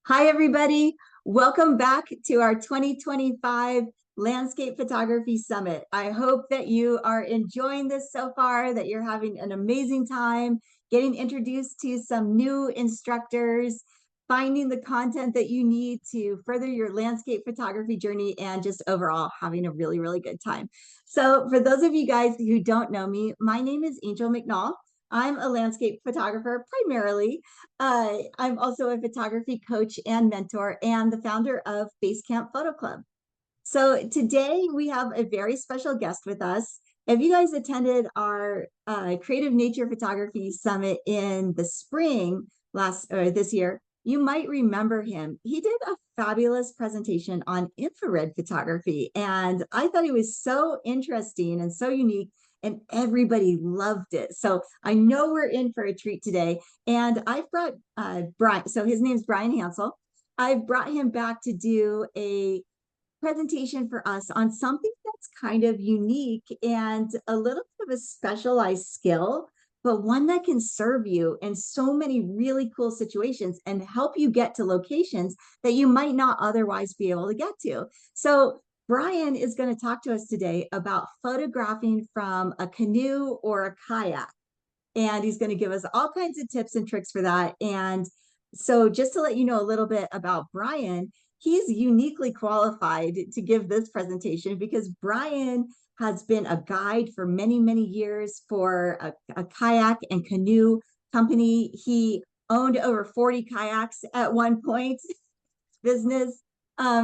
Hi, everybody. Welcome back to our 2025 Landscape Photography Summit. I hope that you are enjoying this so far, that you're having an amazing time getting introduced to some new instructors, finding the content that you need to further your landscape photography journey, and just overall having a really, really good time. So, for those of you guys who don't know me, my name is Angel McNall. I'm a landscape photographer primarily. I'm also a photography coach and mentor and the founder of Basecamp Photo Club. So today we have a very special guest with us. If you guys attended our Creative Nature Photography Summit in the spring last or this year, you might remember him. He did a fabulous presentation on infrared photography, and I thought it was so interesting and so unique, and everybody loved it. So I know we're in for a treat today. And I've brought Bryan, so his name's Bryan Hansel. I've brought him back to do a presentation for us on something that's kind of unique and a little bit of a specialized skill, but one that can serve you in so many really cool situations and help you get to locations that you might not otherwise be able to get to. So, Bryan is going to talk to us today about photographing from a canoe or a kayak. And he's going to give us all kinds of tips and tricks for that. And so, just to let you know a little bit about Bryan, he's uniquely qualified to give this presentation because Bryan has been a guide for many, many years for a kayak and canoe company. He owned over 40 kayaks at one point, business.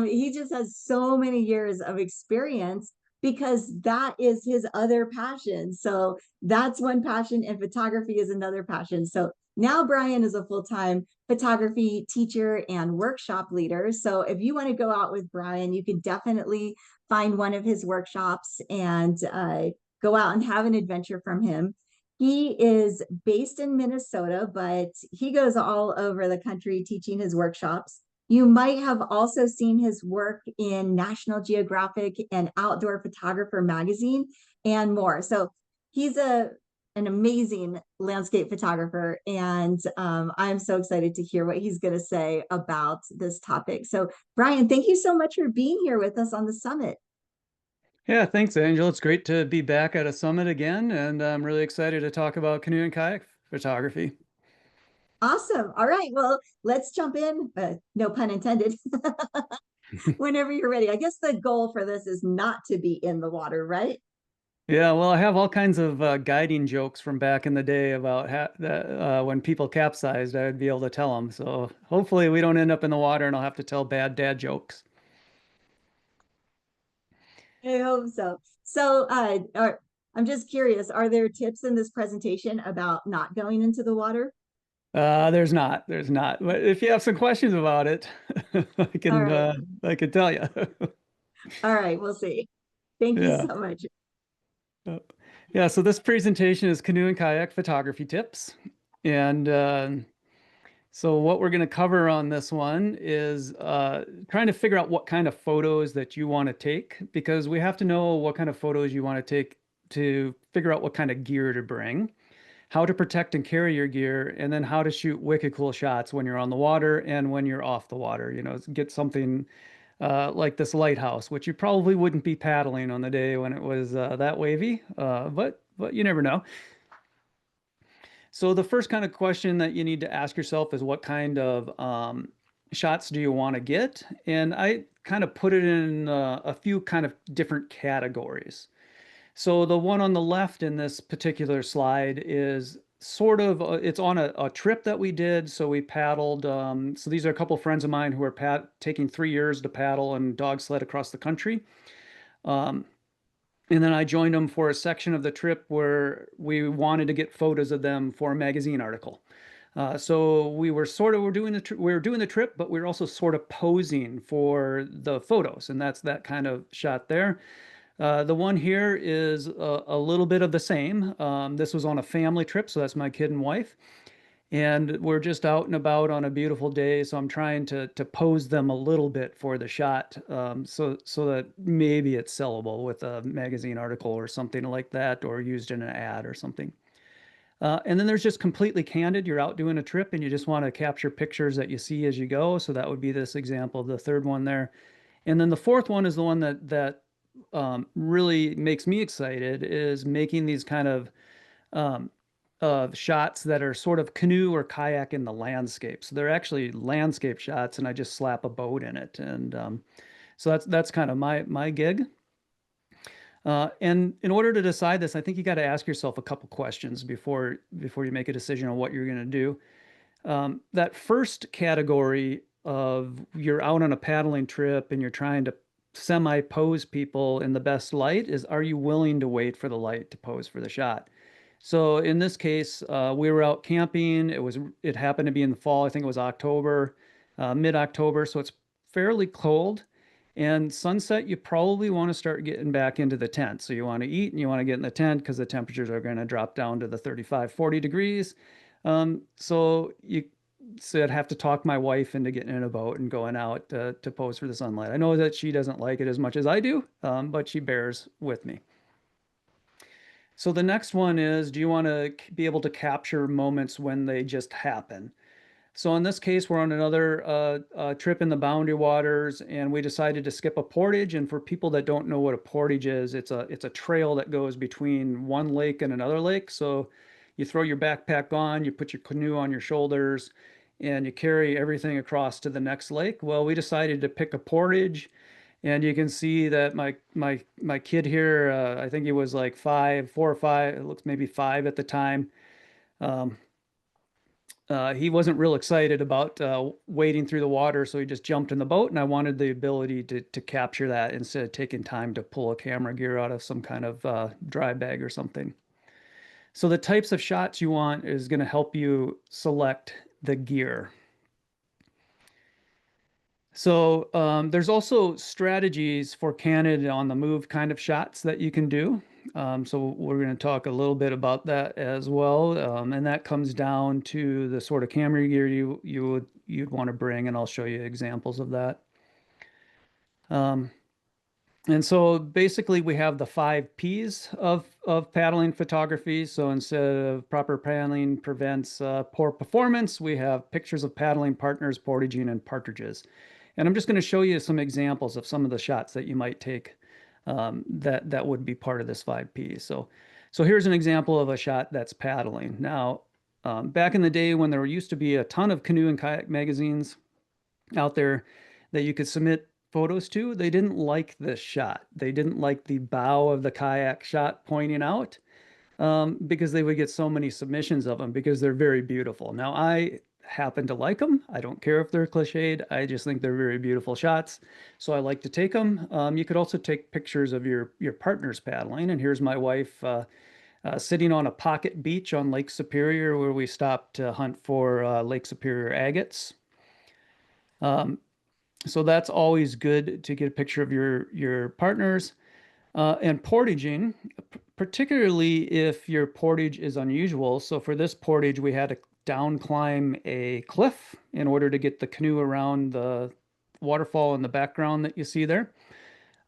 He just has so many years of experience because that is his other passion. So that's one passion, and photography is another passion. So now Bryan is a full-time photography teacher and workshop leader. So if you want to go out with Bryan, you can definitely find one of his workshops and go out and have an adventure from him. He is based in Minnesota, but he goes all over the country teaching his workshops. You might have also seen his work in National Geographic and Outdoor Photographer magazine and more. So he's an amazing landscape photographer, and I'm so excited to hear what he's going to say about this topic. So, Bryan, thank you so much for being here with us on the summit. Yeah, thanks, Angel. It's great to be back at a summit again, and I'm really excited to talk about canoe and kayak photography. Awesome. All right. Well, let's jump in. No pun intended. Whenever you're ready. I guess the goal for this is not to be in the water, right? Yeah, well, I have all kinds of guiding jokes from back in the day about when people capsized, I'd be able to tell them. So hopefully we don't end up in the water and I'll have to tell bad dad jokes. I hope so. So, I'm just curious, are there tips in this presentation about not going into the water? There's not. But if you have some questions about it, I All can right. uh, I can tell you. All right. We'll see. Thank you Yeah. so much. Uh, Yeah, so this presentation is canoe and kayak photography tips. And so what we're going to cover on this one is trying to figure out what kind of photos that you want to take, because we have to know what kind of photos you want to take to figure out what kind of gear to bring, how to protect and carry your gear, and then how to shoot wicked cool shots when you're on the water and when you're off the water. Get something like this lighthouse, which you probably wouldn't be paddling on the day when it was that wavy, but you never know. So the first kind of question that you need to ask yourself is what kind of shots do you want to get? And I kind of put it in a few kind of different categories. So the one on the left in this particular slide is sort of it's on a trip that we did. So we paddled. So these are a couple of friends of mine who are taking 3 years to paddle and dog sled across the country. Um, and then I joined them for a section of the trip where we wanted to get photos of them for a magazine article. So we were doing the trip, but we were also sort of posing for the photos, and that's that kind of shot there. The one here is a little bit of the same. This was on a family trip, so that's my kid and wife. And we're just out and about on a beautiful day, so I'm trying to pose them a little bit for the shot, so that maybe it's sellable with a magazine article or something like that, or used in an ad or something. And then there's just completely candid. You're out doing a trip and you just want to capture pictures that you see as you go. So that would be this example, the third one there. And then the fourth one is the one that really makes me excited, is making these kind um, of shots that are sort of canoe or kayak in the landscape. So they're actually landscape shots, and I just slap a boat in it. And so that's kind of my gig. And in order to decide this, I think you got to ask yourself a couple questions before you make a decision on what you're going to do. That first category of you're out on a paddling trip and you're trying to semi pose people in the best light is, are you willing to wait for the light to pose for the shot? So in this case, we were out camping. It happened to be in the fall. I think it was October, mid-October, so it's fairly cold. And sunset, you probably want to start getting back into the tent. So you want to eat and you want to get in the tent because the temperatures are going to drop down to the 35, 40 degrees. So I'd have to talk my wife into getting in a boat and going out to pose for the sunlight. I know that she doesn't like it as much as I do, but she bears with me. So the next one is, do you want to be able to capture moments when they just happen? So in this case, we're on another trip in the Boundary Waters, and we decided to skip a portage. And for people that don't know what a portage is, it's a trail that goes between one lake and another lake. So you throw your backpack on, you put your canoe on your shoulders, and you carry everything across to the next lake. Well, we decided to pick a portage, and you can see that my kid here, I think he was like 4 or 5, it looks maybe 5 at the time. Um, he wasn't real excited about wading through the water, so he just jumped in the boat, and I wanted the ability to capture that instead of taking time to pull a camera gear out of some kind of dry bag or something. So the types of shots you want is going to help you select the gear. So there's also strategies for candid on the move kind of shots that you can do. So we're going to talk a little bit about that as well, and that comes down to the sort of camera gear you'd want to bring, and I'll show you examples of that. Um, and so basically we have the 5 Ps of paddling photography. So instead of proper paddling prevents poor performance, we have pictures of paddling partners, portaging, and partridges. And I'm just going to show you some examples of some of the shots that you might take that would be part of this 5P. So here's an example of a shot that's paddling. Now, back in the day when there used to be a ton of canoe and kayak magazines out there that you could submit photos to, they didn't like this shot. They didn't like the bow of the kayak shot pointing out because they would get so many submissions of them because they're very beautiful. Now, I happen to like them. I don't care if they're cliched. I just think they're very beautiful shots. So I like to take them. You could also take pictures of your partner's paddling. And here's my wife sitting on a pocket beach on Lake Superior where we stopped to hunt for Lake Superior agates. So that's always good to get a picture of your partners. And portaging, particularly if your portage is unusual. So for this portage, we had to down climb a cliff in order to get the canoe around the waterfall in the background that you see there.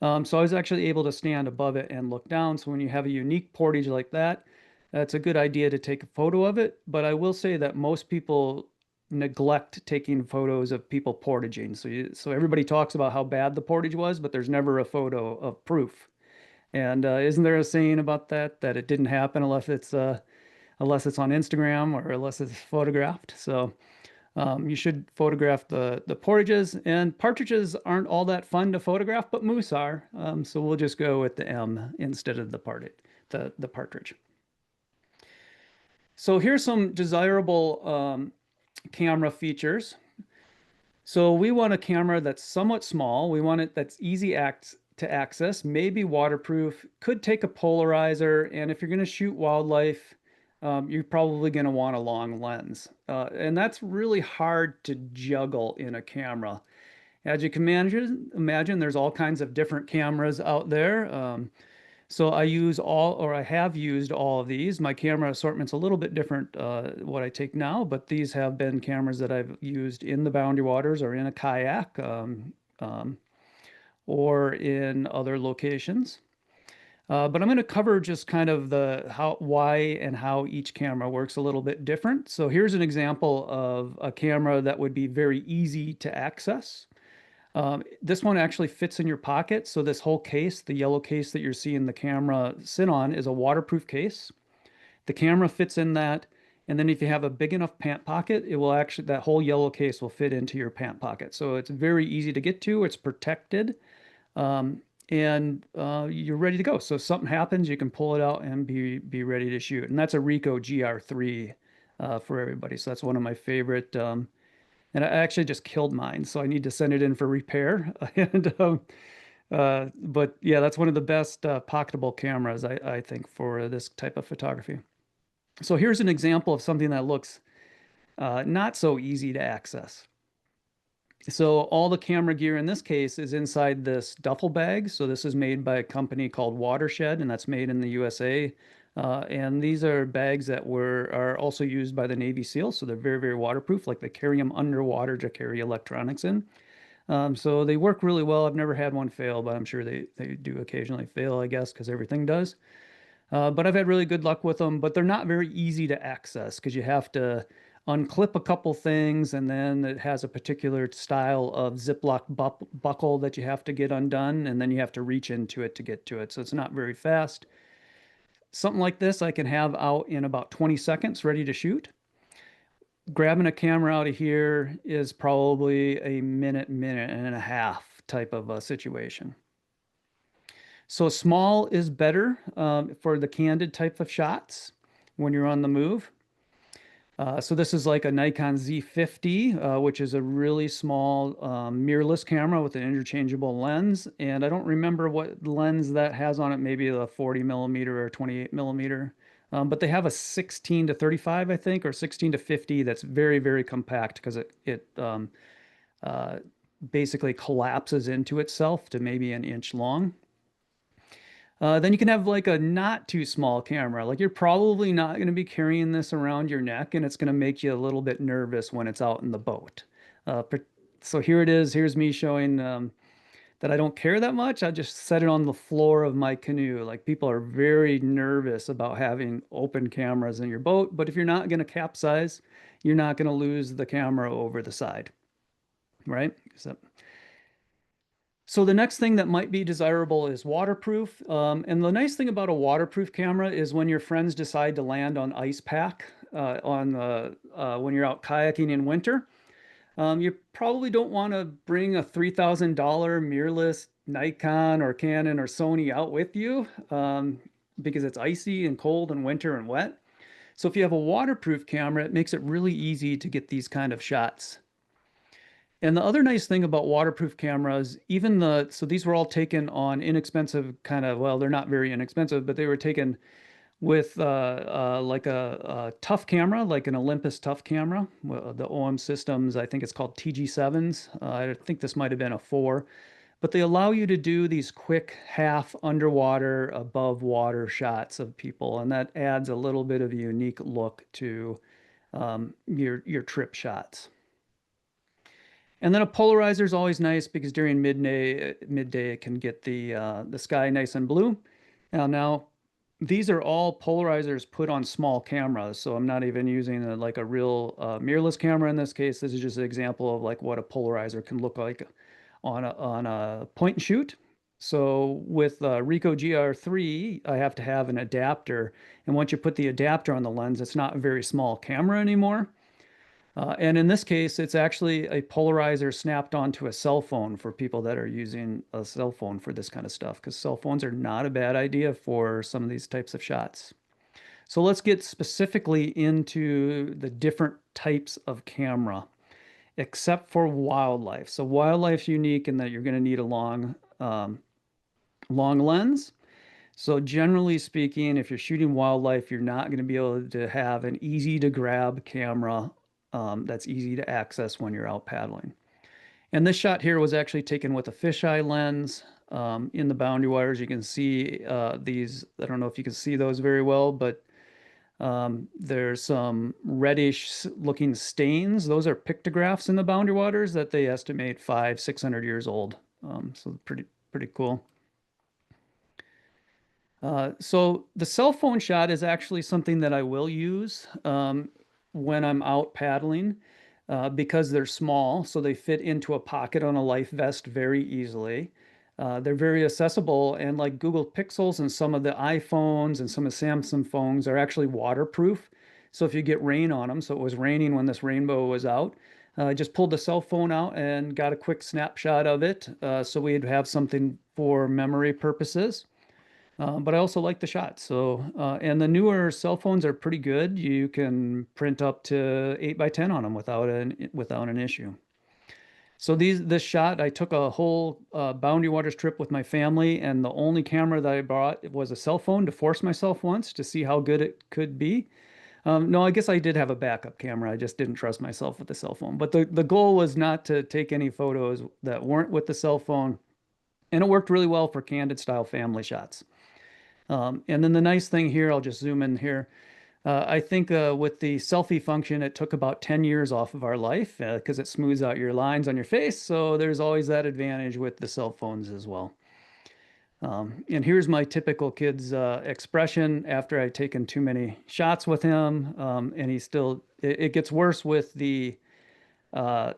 So I was actually able to stand above it and look down. So when you have a unique portage like that, it's a good idea to take a photo of it. But I will say that most people neglect taking photos of people portaging. So everybody talks about how bad the portage was, but there's never a photo of proof. And isn't there a saying about that it didn't happen unless it's on Instagram or unless it's photographed? So you should photograph the portages, and partridges aren't all that fun to photograph, but moose are. So we'll just go with the M instead of the partridge. So here's some desirable camera features. So we want a camera that's somewhat small. We want it that's easy to access, maybe waterproof, could take a polarizer, and if you're going to shoot wildlife, you're probably going to want a long lens. And that's really hard to juggle in a camera. As you can imagine, there's all kinds of different cameras out there. So I have used all of these. My camera assortment's a little bit different what I take now, but these have been cameras that I've used in the Boundary Waters or in a kayak or in other locations. But I'm going to cover just kind of the why and how each camera works a little bit different. So here's an example of a camera that would be very easy to access. This one actually fits in your pocket. So this whole case, the yellow case that you're seeing the camera sit on, is a waterproof case. The camera fits in that. And then if you have a big enough pant pocket, it will actually, that whole yellow case will fit into your pant pocket. So it's very easy to get to. It's protected. Um, and you're ready to go. So if something happens, you can pull it out and be ready to shoot. And that's a Ricoh GR3 for everybody. So that's one of my favorite. And I actually just killed mine, so I need to send it in for repair. But yeah, that's one of the best pocketable cameras I think for this type of photography. So here's an example of something that looks not so easy to access. So all the camera gear in this case is inside this duffel bag. So this is made by a company called Watershed, and that's made in the USA. And these are bags that are also used by the Navy SEALs. So they're very, very waterproof. Like they carry them underwater to carry electronics in. So they work really well. I've never had one fail, but I'm sure they do occasionally fail, I guess, because everything does. But I've had really good luck with them, but they're not very easy to access because you have to unclip a couple things, and then it has a particular style of Ziploc buckle that you have to get undone, and then you have to reach into it to get to it. So it's not very fast. Something like this I can have out in about 20 seconds ready to shoot. Grabbing a camera out of here is probably a minute, minute and a half type of a situation. So small is better for the candid type of shots when you're on the move. So this is like a Nikon Z50, which is a really small mirrorless camera with an interchangeable lens. And I don't remember what lens that has on it, maybe a 40 millimeter or 28 millimeter. But they have a 16 to 35, I think, or 16 to 50 that's very, very compact because it uh, basically collapses into itself to maybe an inch long. Then you can have like a not too small camera. Like you're probably not going to be carrying this around your neck, and it's going to make you a little bit nervous when it's out in the boat. Uh, so here it is. Here's me showing that I don't care that much. I just set it on the floor of my canoe. Like people are very nervous about having open cameras in your boat, but if you're not going to capsize, you're not going to lose the camera over the side, right? So the next thing that might be desirable is waterproof. And the nice thing about a waterproof camera is when your friends decide to land on ice pack when you're out kayaking in winter, you probably don't want to bring a $3,000 mirrorless Nikon or Canon or Sony out with you because it's icy and cold and winter and wet. So if you have a waterproof camera, it makes it really easy to get these kind of shots. And the other nice thing about waterproof cameras, so these were all taken on inexpensive kind of, well, they're not very inexpensive, but they were taken with like a tough camera, like an Olympus tough camera. Well, the OM systems, I think it's called TG7s. I think this might have been a 4, but they allow you to do these quick half underwater, above water shots of people, and that adds a little bit of a unique look to your trip shots. And then a polarizer is always nice because during midday it can get the sky nice and blue. Now these are all polarizers put on small cameras, so I'm not even using like a real mirrorless camera in this case. This is just an example of like what a polarizer can look like on a point and shoot. So with Ricoh GR3, I have to have an adapter, and once you put the adapter on the lens, it's not a very small camera anymore. And in this case, it's actually a polarizer snapped onto a cell phone for people that are using a cell phone for this kind of stuff, because cell phones are not a bad idea for some of these types of shots. So let's get specifically into the different types of camera, except for wildlife. So wildlife's unique in that you're going to need a long lens. So generally speaking, if you're shooting wildlife, you're not going to be able to have an easy to grab camera that's easy to access when you're out paddling. And this shot here was actually taken with a fisheye lens in the boundary waters. You can see these, I don't know if you can see those very well, but there's some reddish looking stains. Those are pictographs in the boundary waters that they estimate 500-600 years old. So pretty cool. So the cell phone shot is actually something that I will use when I'm out paddling because they're small, so they fit into a pocket on a life vest very easily. They're very accessible, and like Google Pixels and some of the iPhones and some of Samsung phones are actually waterproof. So if you get rain on them, so it was raining when this rainbow was out, I just pulled the cell phone out and got a quick snapshot of it, so we'd have something for memory purposes. But I also like the shot. So, and the newer cell phones are pretty good. You can print up to 8 by 10 on them without an issue. So this shot, I took a whole Boundary Waters trip with my family, and the only camera that I brought was a cell phone to force myself once to see how good it could be. No, I guess I did have a backup camera. I just didn't trust myself with the cell phone. But the goal was not to take any photos that weren't with the cell phone, and it worked really well for candid style family shots. And then the nice thing here, I'll just zoom in here. I think with the selfie function, it took about 10 years off of our life because it smooths out your lines on your face. So there's always that advantage with the cell phones as well. And here's my typical kid's expression after I've taken too many shots with him. And it gets worse with the uh,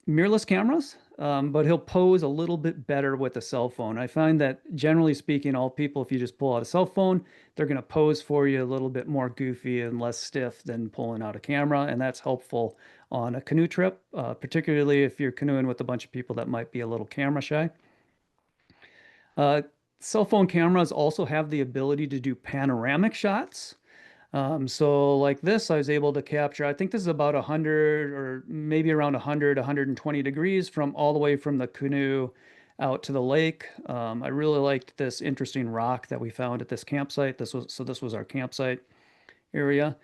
mirrorless cameras, but he'll pose a little bit better with a cell phone. I find that generally speaking, all people, if you just pull out a cell phone, they're going to pose for you a little bit more goofy and less stiff than pulling out a camera. And that's helpful on a canoe trip, particularly if you're canoeing with a bunch of people that might be a little camera shy. Uh, Cell phone cameras also have the ability to do panoramic shots. So like this, I was able to capture, I think this is about 100 or maybe around 100, 120 degrees from all the way from the canoe out to the lake. I really liked this interesting rock that we found at this campsite. This was our campsite area.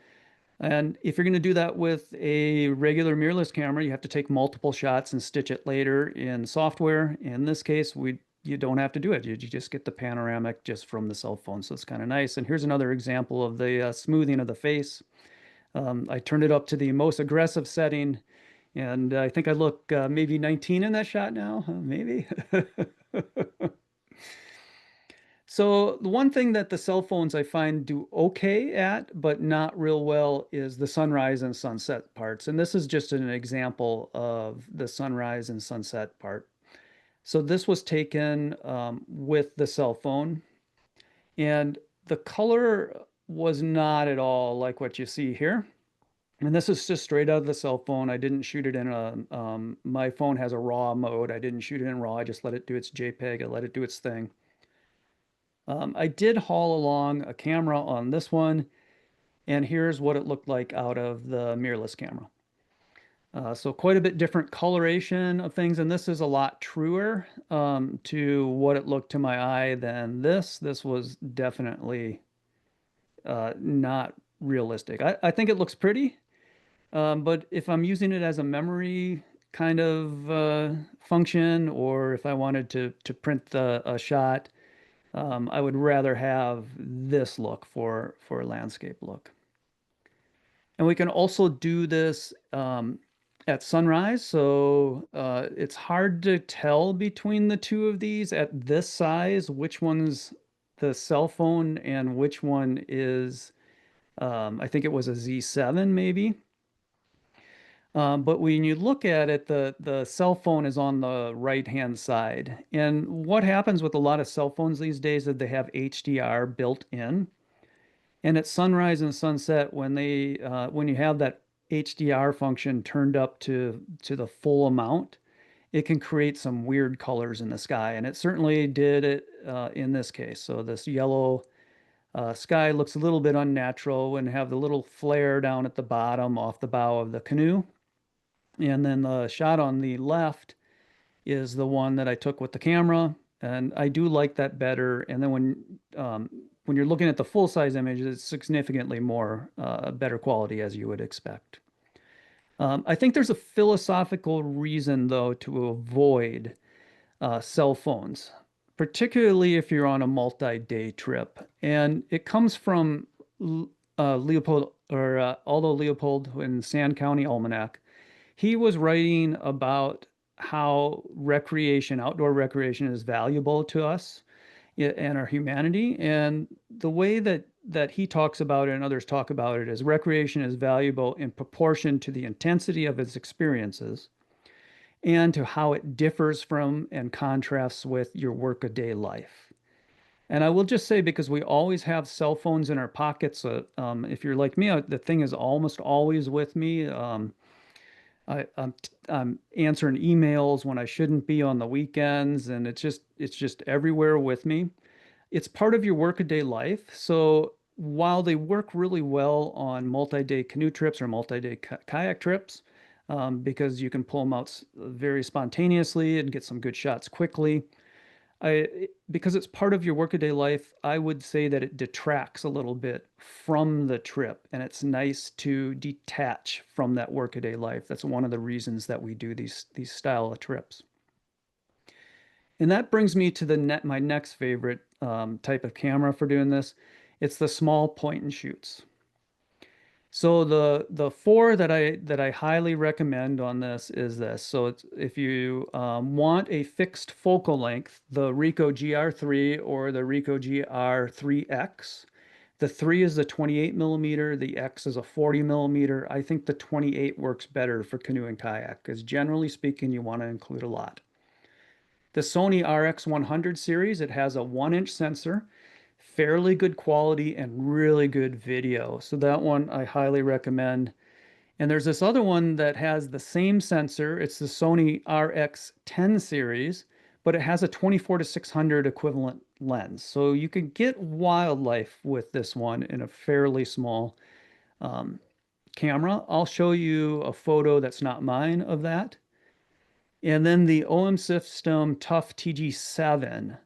And if you're going to do that with a regular mirrorless camera, you have to take multiple shots and stitch it later in software. In this case, you don't have to do it. You just get the panoramic just from the cell phone. So it's kind of nice. And here's another example of the smoothing of the face. I turned it up to the most aggressive setting, and I think I look maybe 19 in that shot now, maybe. So the one thing that the cell phones I find do okay at, but not real well, is the sunrise and sunset parts. And this is just an example of the sunrise and sunset part. So this was taken with the cell phone, and the color was not at all like what you see here. And this is just straight out of the cell phone. I didn't shoot it in my phone has a RAW mode. I didn't shoot it in RAW. I just let it do its JPEG. I let it do its thing. I did haul along a camera on this one, and here's what it looked like out of the mirrorless camera. So quite a bit different coloration of things, and this is a lot truer to what it looked to my eye than this. This was definitely not realistic. I think it looks pretty, but if I'm using it as a memory kind of function, or if I wanted to print a shot, I would rather have this look for a landscape look. And we can also do this at sunrise. So it's hard to tell between the two of these at this size, which one's the cell phone and which one is, I think it was a Z7 maybe. But when you look at it, the cell phone is on the right-hand side. And what happens with a lot of cell phones these days is they have HDR built in. And at sunrise and sunset, when you have that HDR function turned up to the full amount, it can create some weird colors in the sky. And it certainly did it in this case. So this yellow sky looks a little bit unnatural and have the little flare down at the bottom off the bow of the canoe. And then the shot on the left is the one that I took with the camera, and I do like that better. And then when you're looking at the full size image, it's significantly more better quality as you would expect. I think there's a philosophical reason though to avoid cell phones, particularly if you're on a multi-day trip, and it comes from Leopold or Aldo Leopold in Sand County Almanac. He was writing about how outdoor recreation is valuable to us. and our humanity. And the way that he talks about it and others talk about it is recreation is valuable in proportion to the intensity of its experiences and to how it differs from and contrasts with your workaday life. And I will just say, because we always have cell phones in our pockets, if you're like me, the thing is almost always with me. I'm answering emails when I shouldn't be on the weekends, and it's just everywhere with me. It's part of your workaday life. So while they work really well on multi-day canoe trips or multi-day kayak trips, because you can pull them out very spontaneously and get some good shots quickly, because it's part of your workaday life, I would say that it detracts a little bit from the trip, and it's nice to detach from that workaday life. That's one of the reasons that we do these style of trips. And that brings me to my next favorite type of camera for doing this. It's the small point and shoots. So the four that I highly recommend on this is this. So if you want a fixed focal length, the Ricoh GR3 or the Ricoh GR3X. The 3 is the 28 millimeter, the X is a 40 millimeter. I think the 28 works better for canoe and kayak because generally speaking, you want to include a lot. The Sony RX100 series, it has a 1-inch sensor, fairly good quality and really good video. So that one I highly recommend. And there's this other one that has the same sensor. It's the Sony RX10 series, but it has a 24 to 600 equivalent lens. So you can get wildlife with this one in a fairly small um, camera. I'll show you a photo that's not mine of that. And then the OM System Tough TG7.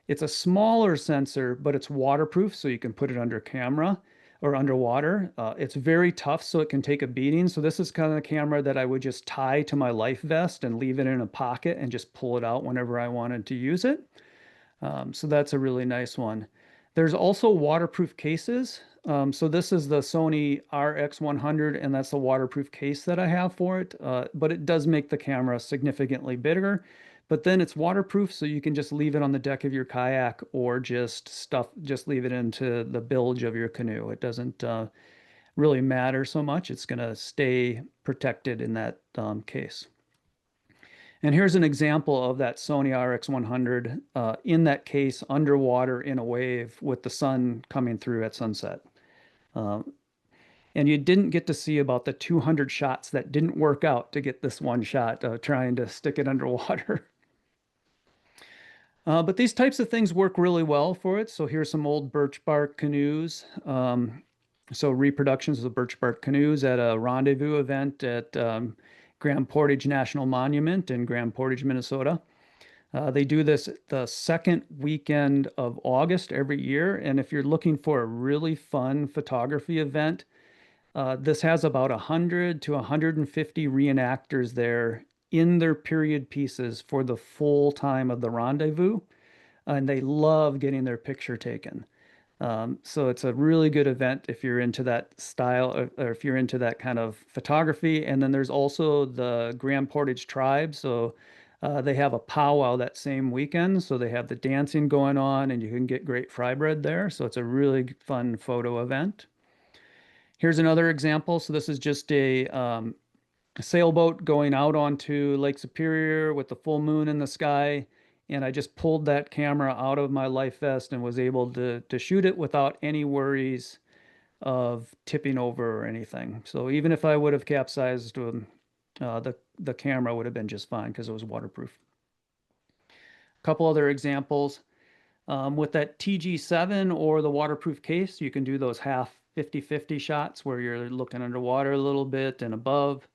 It's a smaller sensor, but it's waterproof, so you can put it under camera or underwater. It's very tough, so it can take a beating. So this is kind of the camera that I would just tie to my life vest and leave it in a pocket and just pull it out whenever I wanted to use it. So that's a really nice one. There's also waterproof cases. So this is the Sony RX100, and that's the waterproof case that I have for it. But it does make the camera significantly bigger. But then it's waterproof, so you can just leave it on the deck of your kayak or just leave it into the bilge of your canoe. It doesn't really matter so much. It's going to stay protected in that case. And here's an example of that Sony RX100 in that case underwater in a wave with the sun coming through at sunset. Um, and you didn't get to see about the 200 shots that didn't work out to get this one shot trying to stick it underwater. But these types of things work really well for it. So here's some old birch bark canoes. So reproductions of birch bark canoes at a rendezvous event at Grand Portage National Monument in Grand Portage, Minnesota. They do this the second weekend of August every year. And if you're looking for a really fun photography event, this has about 100 to 150 reenactors there in their period pieces for the full time of the rendezvous. And they love getting their picture taken. So it's a really good event if you're into that style or if you're into that kind of photography. And then there's also the Grand Portage Tribe. So they have a powwow that same weekend. So they have the dancing going on and you can get great fry bread there. So it's a really fun photo event. Here's another example. So this is just a sailboat going out onto Lake Superior with the full moon in the sky. And I just pulled that camera out of my life vest and was able to shoot it without any worries of tipping over or anything. So even if I would have capsized, the camera would have been just fine because it was waterproof. A couple other examples. With that TG7 or the waterproof case, you can do those half 50-50 shots where you're looking underwater a little bit and above.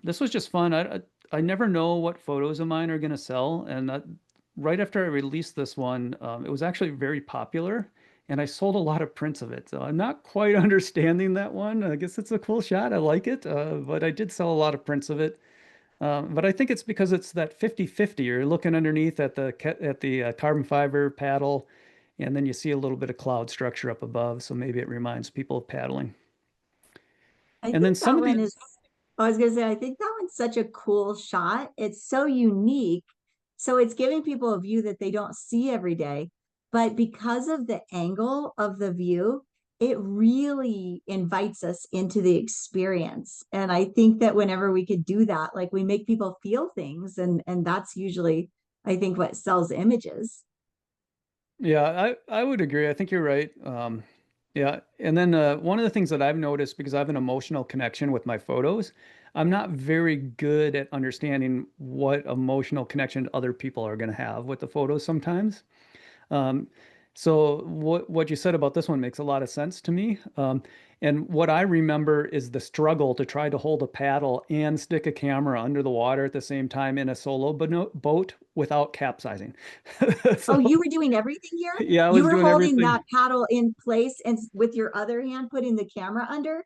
This was just fun. I never know what photos of mine are going to sell. And right after I released this one, it was actually very popular and I sold a lot of prints of it. So I'm not quite understanding that one. I guess it's a cool shot. I like it. But I did sell a lot of prints of it. But I think it's because it's that 50-50. You're looking underneath at the carbon fiber paddle, and then you see a little bit of cloud structure up above. So maybe it reminds people of paddling. I And then think some that of one the is, I was gonna say, I think that one's such a cool shot. It's so unique. So it's giving people a view that they don't see every day. but because of the angle of the view, it really invites us into the experience. And I think that whenever we could do that, like we make people feel things, and that's usually, I think, what sells images. Yeah, I would agree. I think you're right. Yeah, and then one of the things that I've noticed because I have an emotional connection with my photos, I'm not very good at understanding what emotional connection other people are going to have with the photos sometimes. Um, so what you said about this one makes a lot of sense to me. And what I remember is the struggle to try to hold a paddle and stick a camera under the water at the same time in a solo boat without capsizing. Oh, So you were doing everything here? yeah, I You was were doing holding everything. that paddle in place and with your other hand putting the camera under?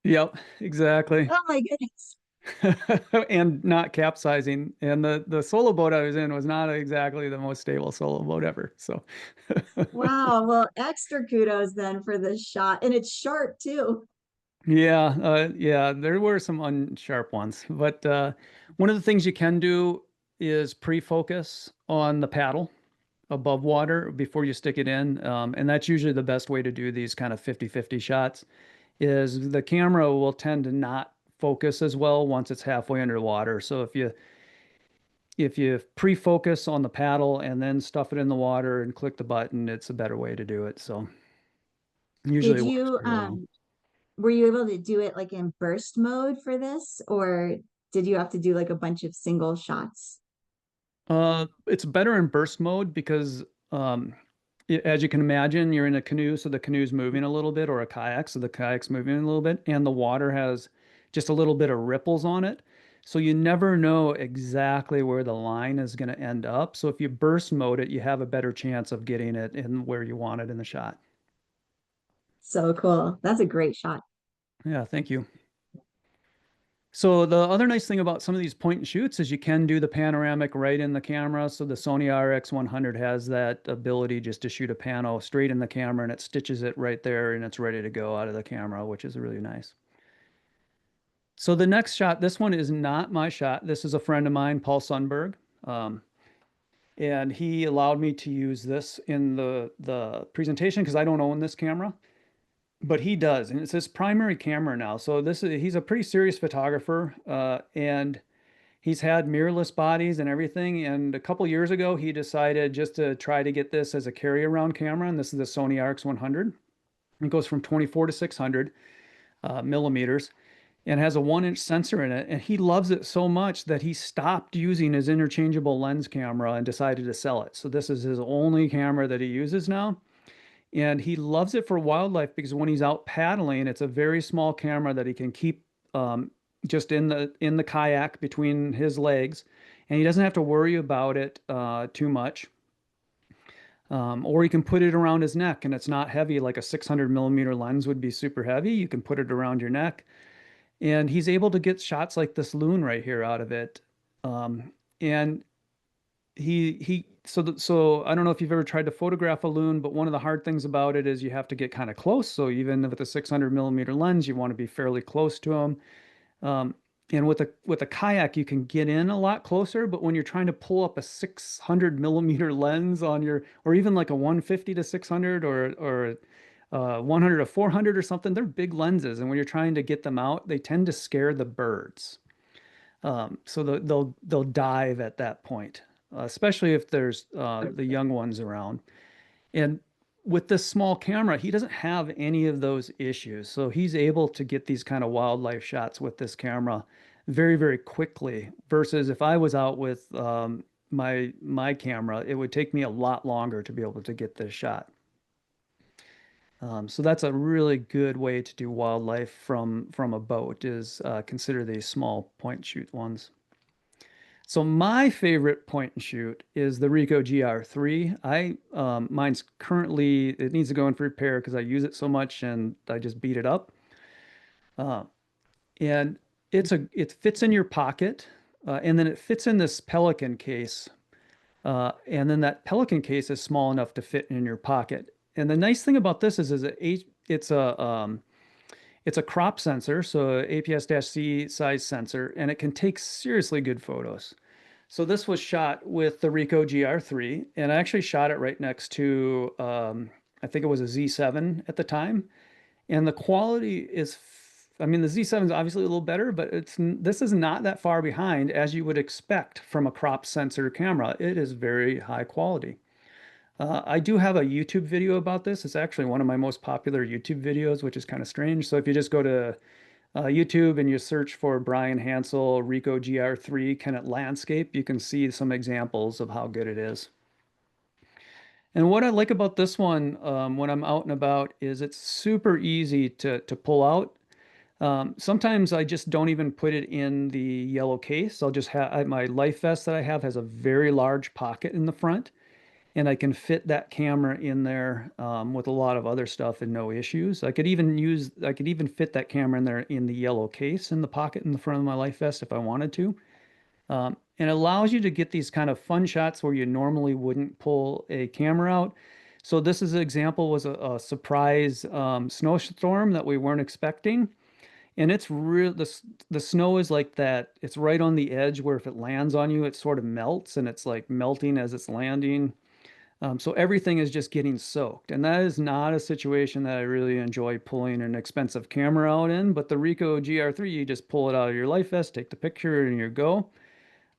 Yep, exactly. Oh my goodness. And not capsizing. And the solo boat I was in was not exactly the most stable solo boat ever. So Wow. Well, extra kudos then for this shot. And it's sharp too. yeah, yeah, there were some unsharp ones, but one of the things you can do is pre-focus on the paddle above water before you stick it in. And that's usually the best way to do these kind of 50-50 shots is the camera will tend to not focus as well once it's halfway underwater. So if you pre-focus on the paddle and then stuff it in the water and click the button, it's a better way to do it. So usually Did it works you pretty well. were you able to do it like in burst mode for this, or did you have to do like a bunch of single shots? It's better in burst mode because, as you can imagine, you're in a canoe, so the canoe's moving a little bit, or a kayak, so the kayak's moving a little bit, and the water has just a little bit of ripples on it. So you never know exactly where the line is going to end up. So if you burst mode it, you have a better chance of getting it in where you want it in the shot. So cool. That's a great shot. Yeah, thank you. So the other nice thing about some of these point and shoots is you can do the panoramic right in the camera. So the Sony RX100 has that ability just to shoot a pano straight in the camera and it stitches it right there and it's ready to go out of the camera, which is really nice. So the next shot, this one is not my shot. This is a friend of mine, Paul Sundberg. Um, and he allowed me to use this in the presentation because I don't own this camera, but he does, and it's his primary camera now. So he's a pretty serious photographer, and he's had mirrorless bodies and everything. And a couple years ago, he decided just to try to get this as a carry around camera. And this is the Sony RX100. It goes from 24 to 600 millimeters and has a 1 inch sensor in it. And he loves it so much that he stopped using his interchangeable lens camera and decided to sell it. So this is his only camera that he uses now. And he loves it for wildlife because when he's out paddling, it's a very small camera that he can keep just in the kayak between his legs, and he doesn't have to worry about it too much. Or he can put it around his neck, and it's not heavy like a 600 millimeter lens would be super heavy. You can put it around your neck, and he's able to get shots like this loon right here out of it. And so I don't know if you've ever tried to photograph a loon, but one of the hard things about it is you have to get kind of close. So even with a 600 millimeter lens, you want to be fairly close to them. Um, and with a kayak, you can get in a lot closer, but when you're trying to pull up a 600 millimeter lens on your, or even like a 150 to 600 or 100 to 400 or something, they're big lenses, and when you're trying to get them out, they tend to scare the birds. So they'll dive at that point, especially if there's the young ones around. And with this small camera, he doesn't have any of those issues. So he's able to get these kind of wildlife shots with this camera very, very quickly. Versus if I was out with my camera, it would take me a lot longer to be able to get this shot. So that's a really good way to do wildlife from a boat is consider these small point shoot ones. So my favorite point and shoot is the Ricoh GR3. Mine's currently it needs to go in for repair because I use it so much and I just beat it up. Uh, and it fits in your pocket, and then it fits in this Pelican case, and then that Pelican case is small enough to fit in your pocket. And the nice thing about this is it's a crop sensor, so APS-C size sensor, and it can take seriously good photos. So this was shot with the Ricoh GR3, and I actually shot it right next to, I think it was a Z7 at the time. And the quality is, I mean, the Z7 is obviously a little better, but this is not that far behind as you would expect from a crop sensor camera. It is very high quality. I do have a YouTube video about this. It's actually one of my most popular YouTube videos, which is kind of strange. So if you just go to YouTube and you search for Bryan Hansel Ricoh GR3 kind of landscape, you can see some examples of how good it is. And what I like about this one when I'm out and about is it's super easy to pull out. Sometimes I just don't even put it in the yellow case. I'll just have my life vest that I have has a very large pocket in the front, and I can fit that camera in there with a lot of other stuff and no issues. I could even fit that camera in there in the yellow case in the pocket in the front of my life vest if I wanted to. And it allows you to get these kind of fun shots where you normally wouldn't pull a camera out. So this is an example was a surprise snowstorm that we weren't expecting. And it's real, the snow is like that. It's right on the edge where if it lands on you, it sort of melts and it's like melting as it's landing. So everything is just getting soaked. And that is not a situation that I really enjoy pulling an expensive camera out in. But the Ricoh GR3, you just pull it out of your life vest, take the picture, and you go.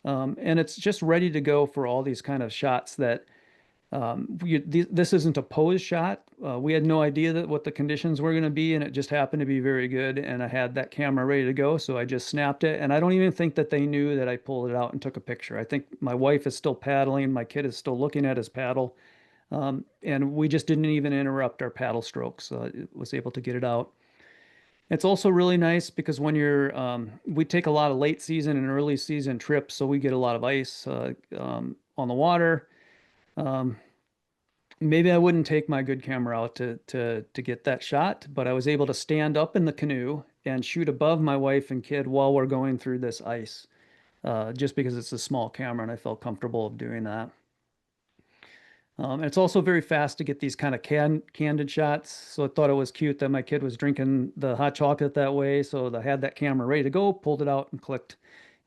And it's just ready to go for all these kind of shots that this isn't a pose shot. We had no idea that what the conditions were going to be, and it just happened to be very good. And I had that camera ready to go, so I just snapped it. And I don't even think that they knew that I pulled it out and took a picture. I think my wife is still paddling, my kid is still looking at his paddle, and we just didn't even interrupt our paddle strokes. Was able to get it out. It's also really nice because when we take a lot of late season and early season trips, so we get a lot of ice on the water. Um, Maybe I wouldn't take my good camera out to get that shot, but I was able to stand up in the canoe and shoot above my wife and kid while we're going through this ice, just because it's a small camera and I felt comfortable of doing that. It's also very fast to get these kind of candid shots. So I thought it was cute that my kid was drinking the hot chocolate that way. So I had that camera ready to go, pulled it out and clicked.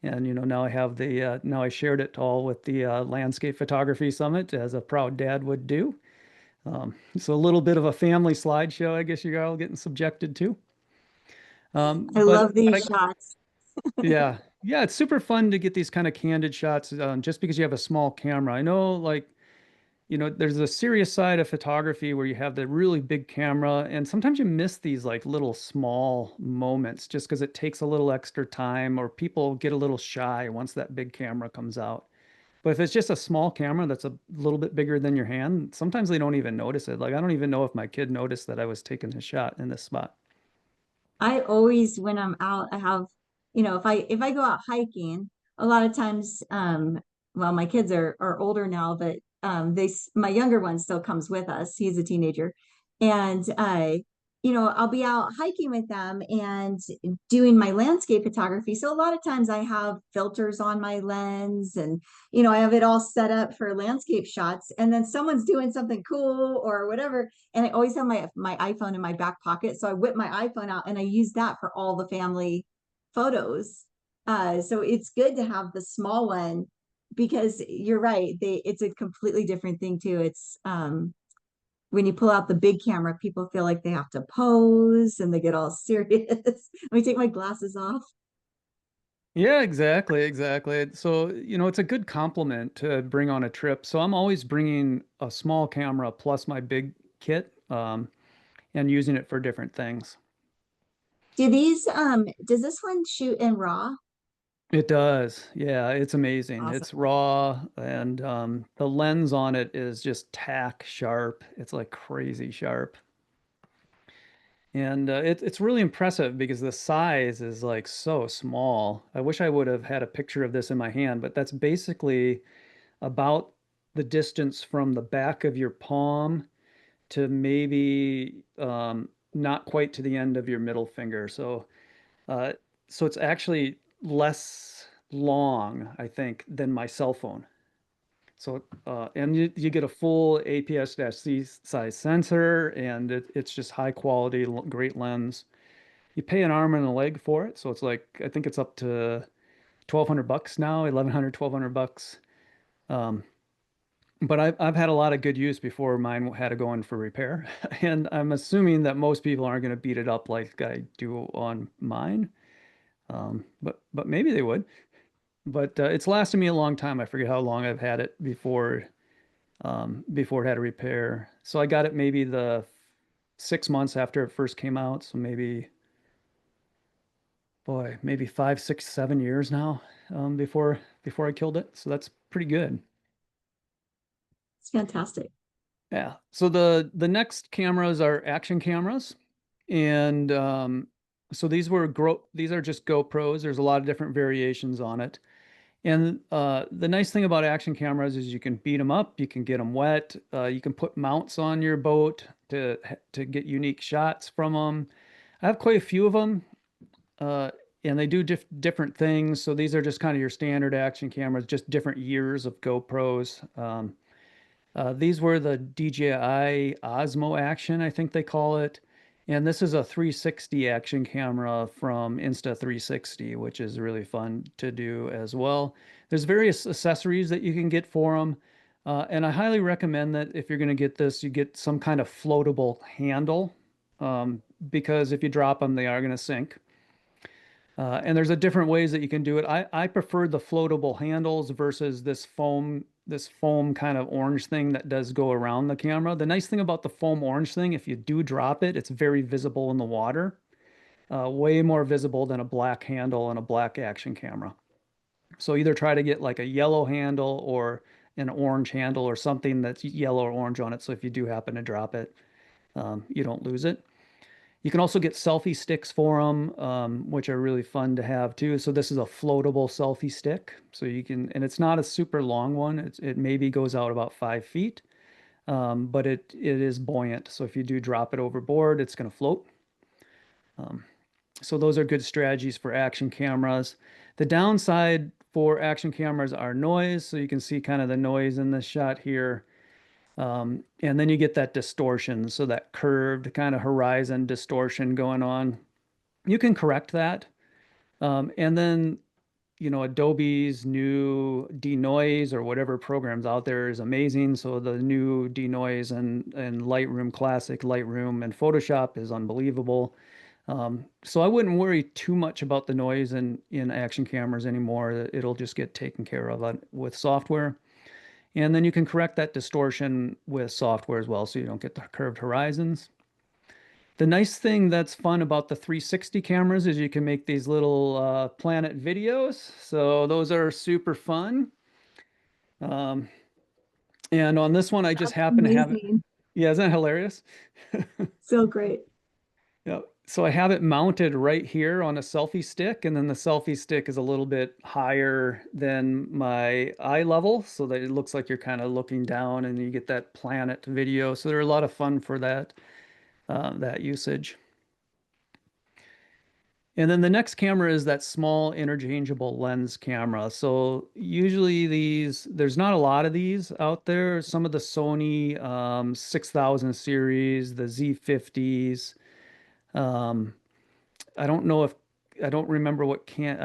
And now I have now I shared it all with the Landscape Photography Summit as a proud dad would do. So a little bit of a family slideshow, I guess you're all getting subjected to. I But love these shots. yeah, yeah, it's super fun to get these kind of candid shots just because you have a small camera. I know, like, there's a serious side of photography where you have the really big camera, and sometimes you miss these like little small moments just because it takes a little extra time, or people get a little shy once that big camera comes out. But if it's just a small camera that's a little bit bigger than your hand, sometimes they don't even notice it. Like, I don't even know if my kid noticed that I was taking a shot in this spot. I always, when I'm out, I have, if I go out hiking, a lot of times, well, my kids are older now, but my younger one still comes with us. He's a teenager, and I'll be out hiking with them and doing my landscape photography. So a lot of times I have filters on my lens, and I have it all set up for landscape shots. And then someone's doing something cool or whatever, and I always have my iPhone in my back pocket. So I whip my iPhone out and I use that for all the family photos. So it's good to have the small one because you're right. It's a completely different thing too. It's when you pull out the big camera, people feel like they have to pose and they get all serious. Let me take my glasses off. Yeah, exactly, exactly. So, it's a good compliment to bring on a trip. So I'm always bringing a small camera plus my big kit, and using it for different things. Does this one shoot in RAW? It does. Yeah, it's amazing. Awesome. It's raw, and the lens on it is just tack sharp. It's like crazy sharp. And it's really impressive because the size is like so small. I wish I would have had a picture of this in my hand, but that's basically about the distance from the back of your palm to maybe not quite to the end of your middle finger. Uh, so it's actually less long, I think, than my cell phone. So, and you get a full APS-C size sensor, and it's just high quality, great lens. You pay an arm and a leg for it, so it's like I think it's up to $1,200 now, 1,100, $1,200. Um, but I've had a lot of good use before mine had to go in for repair. And I'm assuming that most people aren't going to beat it up like I do on mine. But maybe they would. But it's lasted me a long time. I forget how long I've had it before it had a repair. So I got it maybe the 6 months after it first came out. So maybe, boy, maybe 5, 6, 7 years now, before I killed it. So that's pretty good. It's fantastic. Yeah. So the next cameras are action cameras, and so these are just GoPros. There's a lot of different variations on it. And the nice thing about action cameras is you can beat them up, you can get them wet, you can put mounts on your boat to get unique shots from them. I have quite a few of them, uh, and they do different things. So these are just kind of your standard action cameras, just different years of GoPros. These were the DJI Osmo Action, I think they call it. And this is a 360 action camera from Insta360, which is really fun to do as well. There's various accessories that you can get for them. And I highly recommend that if you're going to get this, you get some kind of floatable handle, because if you drop them, they are going to sink. And there's a different ways that you can do it. I prefer the floatable handles versus this foam kind of orange thing that does go around the camera. The nice thing about the foam orange thing, if you do drop it, it's very visible in the water, way more visible than a black handle and a black action camera. So either try to get like a yellow handle or an orange handle or something that's yellow or orange on it. So if you do happen to drop it, you don't lose it. You can also get selfie sticks for them, which are really fun to have too. So this is a floatable selfie stick. So you can, and it's not a super long one. It maybe goes out about 5 feet, but it is buoyant. So if you do drop it overboard, it's going to float. Um, so those are good strategies for action cameras. The downside for action cameras are noise. So you can see kind of the noise in this shot here. And then you get that distortion, so that curved kind of horizon distortion going on. You can correct that. And then, Adobe's new denoise or whatever programs out there is amazing. So the new denoise and Lightroom Classic, Lightroom and Photoshop is unbelievable. So I wouldn't worry too much about the noise in action cameras anymore. It'll just get taken care of with software. And then you can correct that distortion with software as well, so you don't get the curved horizons. The nice thing that's fun about the 360 cameras is you can make these little planet videos. So those are super fun. Um, and on this one, I just That's happen to have it. amazing. Yeah, isn't that hilarious? So great. Yeah. So I have it mounted right here on a selfie stick, and then the selfie stick is a little bit higher than my eye level, so that it looks like you're kind of looking down and you get that planet video. So they're a lot of fun for that usage. And then the next camera is that small interchangeable lens camera. So usually there's not a lot of these out there. Some of the Sony 6000 series, the Z50s. Um, I don't know if I don't remember I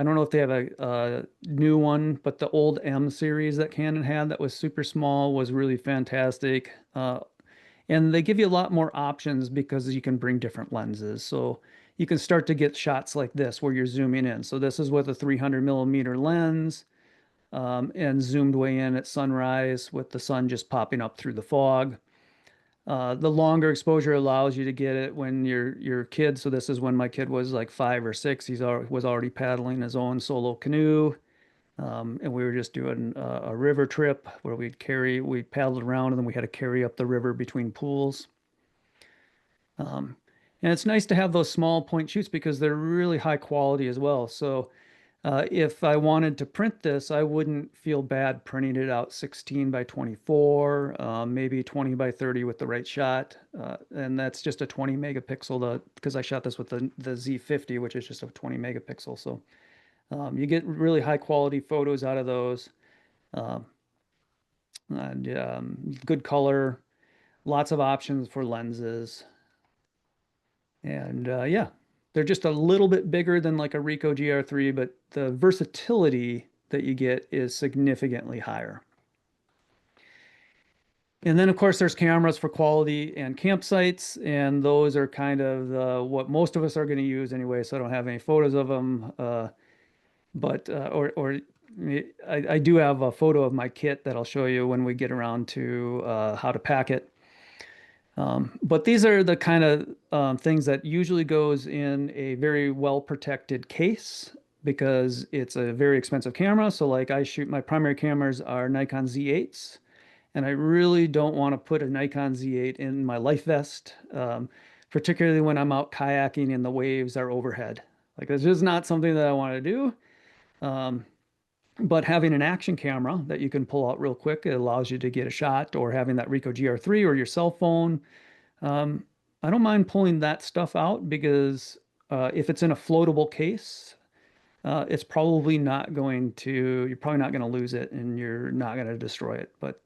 don't know if they have a new one, but the old M series that Canon had that was super small was really fantastic. And they give you a lot more options because you can bring different lenses. So you can start to get shots like this where you're zooming in. So this is with a 300 millimeter lens, and zoomed way in at sunrise with the sun just popping up through the fog. The longer exposure allows you to get it when you're a kid. So this is when my kid was like 5 or 6. Was already paddling his own solo canoe, and we were just doing a river trip where we paddled around and then we had to carry up the river between pools. Um, and it's nice to have those small point shoots because they're really high quality as well. So if I wanted to print this, I wouldn't feel bad printing it out 16 by 24, maybe 20 by 30 with the right shot. And that's just a 20 megapixel because I shot this with the Z50, which is just a 20 megapixel. So you get really high quality photos out of those. Um, and good color, lots of options for lenses. And yeah. They're just a little bit bigger than like a Ricoh GR3, but the versatility that you get is significantly higher. And then, of course, there's cameras for quality and campsites, and those are kind of what most of us are going to use anyway. So I don't have any photos of them, but or I do have a photo of my kit that I'll show you when we get around to how to pack it. But these are the kind of things that usually goes in a very well protected case because it's a very expensive camera. So like I shoot, my primary cameras are Nikon Z8s, and I really don't want to put a Nikon Z8 in my life vest, particularly when I'm out kayaking and the waves are overhead. Like it's just not something that I want to do. Um, but having an action camera that you can pull out real quick, it allows you to get a shot, or having that Ricoh GR3 or your cell phone. um, I don't mind pulling that stuff out because if it's in a floatable case, it's probably not going to, you're probably not going to lose it and you're not going to destroy it. But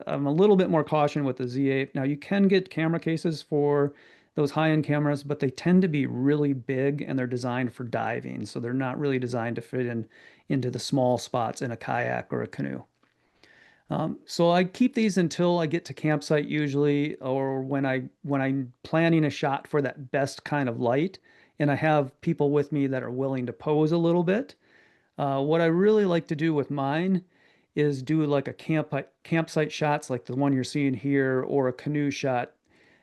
I'm a little bit more caution with the Z8. Now, you can get camera cases for those high-end cameras, but they tend to be really big and they're designed for diving. So they're not really designed to fit into the small spots in a kayak or a canoe. So I keep these until I get to campsite usually, or when I'm planning a shot for that best kind of light, and I have people with me that are willing to pose a little bit. What I really like to do with mine is do like a campsite shots like the one you're seeing here, or a canoe shot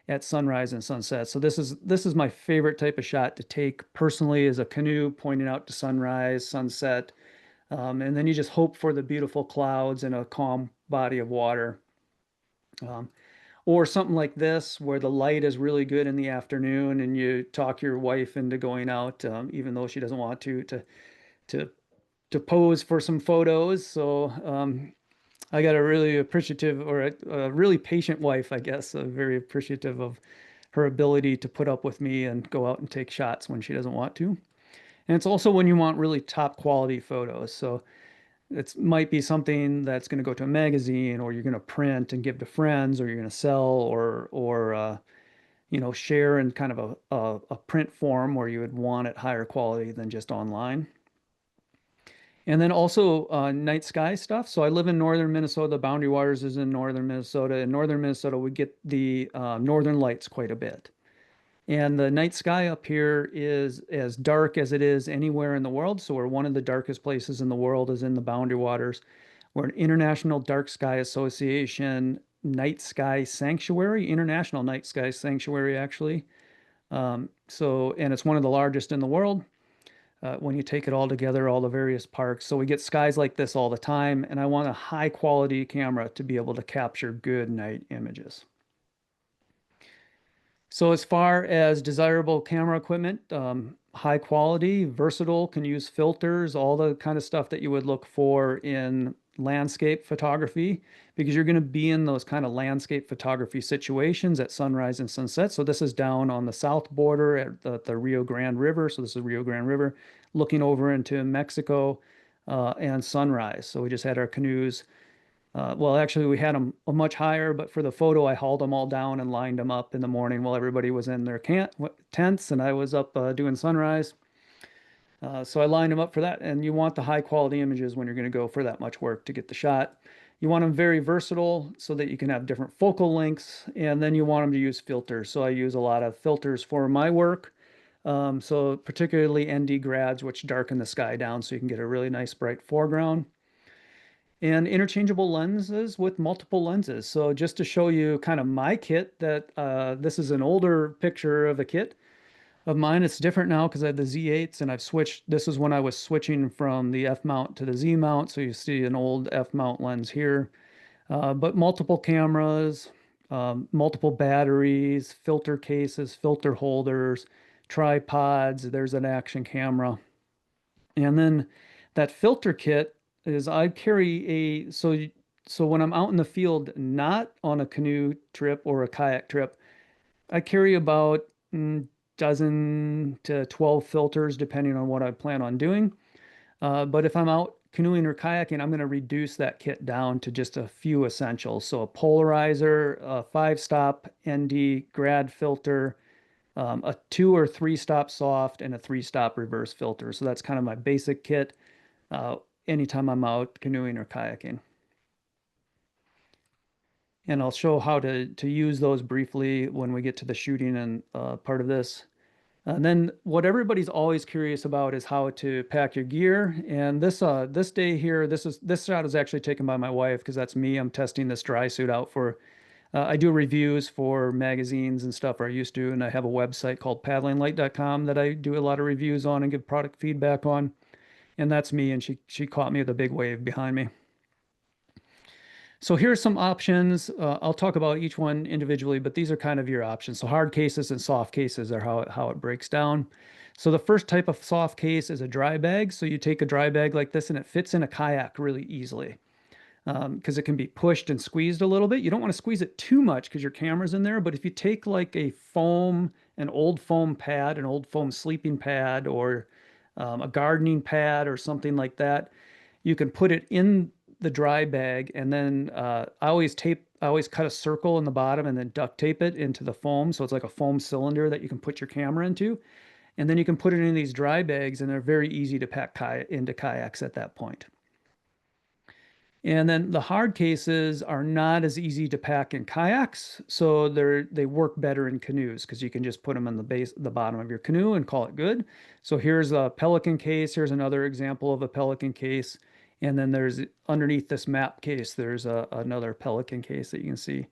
at sunrise and sunset. So this is my favorite type of shot to take personally, is a canoe pointing out to sunrise, sunset, and then you just hope for the beautiful clouds and a calm body of water. Um, or something like this, where the light is really good in the afternoon, and you talk your wife into going out, even though she doesn't want to to pose for some photos. So I got a really appreciative, or a really patient wife, I guess, very appreciative of her ability to put up with me and go out and take shots when she doesn't want to. And it's also when you want really top quality photos. So it might be something that's going to go to a magazine, or you're going to print and give to friends, or you're going to sell, or share in kind of a print form where you would want it higher quality than just online. And then also night sky stuff. So I live in northern Minnesota. Boundary Waters is in northern Minnesota. In northern Minnesota, we get the northern lights quite a bit. And the night sky up here is as dark as it is anywhere in the world. So we're one of the darkest places in the world is in the Boundary Waters. We're an International Dark Sky Association night sky sanctuary, International Night Sky Sanctuary, actually. And it's one of the largest in the world when you take it all together, all the various parks. So we get skies like this all the time, and I want a high quality camera to be able to capture good night images. So as far as desirable camera equipment, high quality, versatile, can use filters, all the kind of stuff that you would look for in landscape photography, because you're going to be in those kind of landscape photography situations at sunrise and sunset. So this is down on the south border at the Rio Grande River. So this is Rio Grande River, looking over into Mexico and sunrise. So we just had our canoes. Well, actually, we had them much higher, but for the photo, I hauled them all down and lined them up in the morning while everybody was in their tents, and I was up doing sunrise. So I lined them up for that, and you want the high quality images when you're going to go for that much work to get the shot. You want them very versatile so that you can have different focal lengths, and then you want them to use filters. So I use a lot of filters for my work. So particularly ND grads, which darken the sky down so you can get a really nice bright foreground, and interchangeable lenses with multiple lenses. So just to show you kind of my kit, that this is an older picture of a kit of mine. It's different now because I have the Z8s, and I've switched. This is when I was switching from the F mount to the Z mount. So you see an old F mount lens here, but multiple cameras, multiple batteries, filter cases, filter holders, tripods. There's an action camera. And then that filter kit is I carry so when I'm out in the field, not on a canoe trip or a kayak trip, I carry about dozen to 12 filters depending on what I plan on doing. But if I'm out canoeing or kayaking, I'm going to reduce that kit down to just a few essentials. So a polarizer, a 5-stop ND grad filter, a 2 or 3 stop soft, and a 3-stop reverse filter. So that's kind of my basic kit uh, anytime I'm out canoeing or kayaking. And I'll show how to use those briefly when we get to the shooting and part of this. And then what everybody's always curious about is how to pack your gear. And this day here, this shot is actually taken by my wife because that's me. I'm testing this dry suit out for. I do reviews for magazines and stuff, or I used to, and I have a website called paddlinglight.com that I do a lot of reviews on and give product feedback on. And that's me, and she caught me with a big wave behind me. So here's some options. I'll talk about each one individually, but these are kind of your options. So hard cases and soft cases are how it breaks down. So the first type of soft case is a dry bag. So you take a dry bag like this and it fits in a kayak really easily because it can be pushed and squeezed a little bit. You don't want to squeeze it too much because your camera's in there. But if you take like an old foam pad, an old foam sleeping pad, or a gardening pad or something like that, you can put it in the dry bag, and then I always cut a circle in the bottom and then duct tape it into the foam. So it's like a foam cylinder that you can put your camera into. And then you can put it in these dry bags, and they're very easy to pack into kayaks at that point. And then the hard cases are not as easy to pack in kayaks, so they work better in canoes because you can just put them in the bottom of your canoe and call it good. So here's a Pelican case. Here's another example of a Pelican case. And then there's underneath this map case, there's another Pelican case that you can see.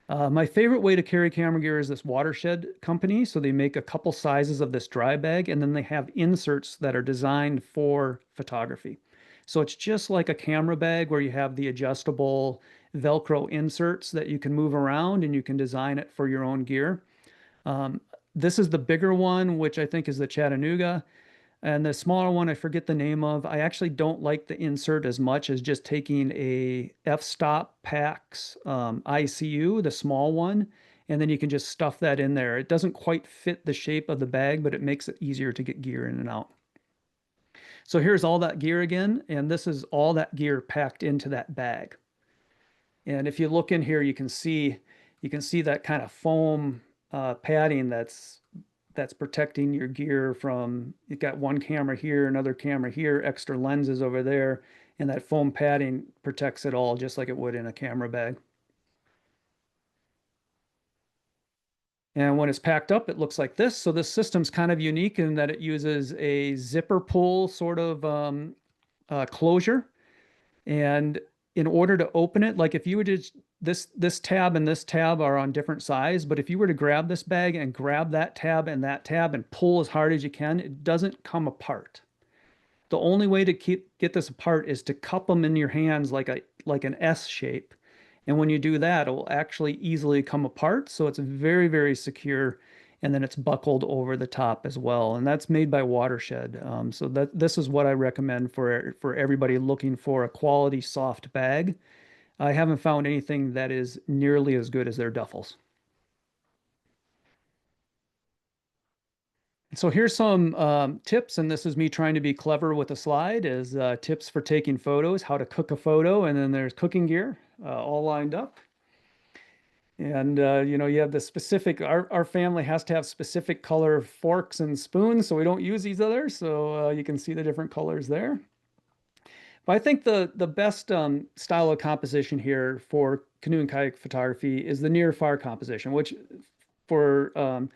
My favorite way to carry camera gear is this Watershed company. So they make a couple sizes of this dry bag, and then they have inserts that are designed for photography. So it's just like a camera bag where you have the adjustable Velcro inserts that you can move around and you can design it for your own gear. Um, this is the bigger one, which I think is the Chattanooga. And the smaller one, I forget the name of. I actually don't like the insert as much as just taking a f-stop PAX ICU, the small one, and then you can just stuff that in there. It doesn't quite fit the shape of the bag, but it makes it easier to get gear in and out. So here's all that gear again, and this is all that gear packed into that bag. And if you look in here, you can see that kind of foam padding that's protecting your gear from, you've got one camera here, another camera here, extra lenses over there, and that foam padding protects it all just like it would in a camera bag. And when it's packed up, it looks like this. So this system's kind of unique in that it uses a zipper pull sort of closure. And in order to open it, like if you were to this tab and this tab are on different size, but if you were to grab this bag and grab that tab and pull as hard as you can, it doesn't come apart. The only way to get this apart is to cup them in your hands like an S shape. And when you do that, it will actually easily come apart. So it's very, very secure. And then it's buckled over the top as well. And that's made by Watershed. So this is what I recommend for everybody looking for a quality soft bag. I haven't found anything that is nearly as good as their duffels. So here's some tips, and this is me trying to be clever with a slide, is tips for taking photos, how to cook a photo, and then there's cooking gear all lined up. And you have the specific, our family has to have specific color forks and spoons, so we don't use these others. So you can see the different colors there. But I think the best style of composition here for canoe and kayak photography is the near far composition, which for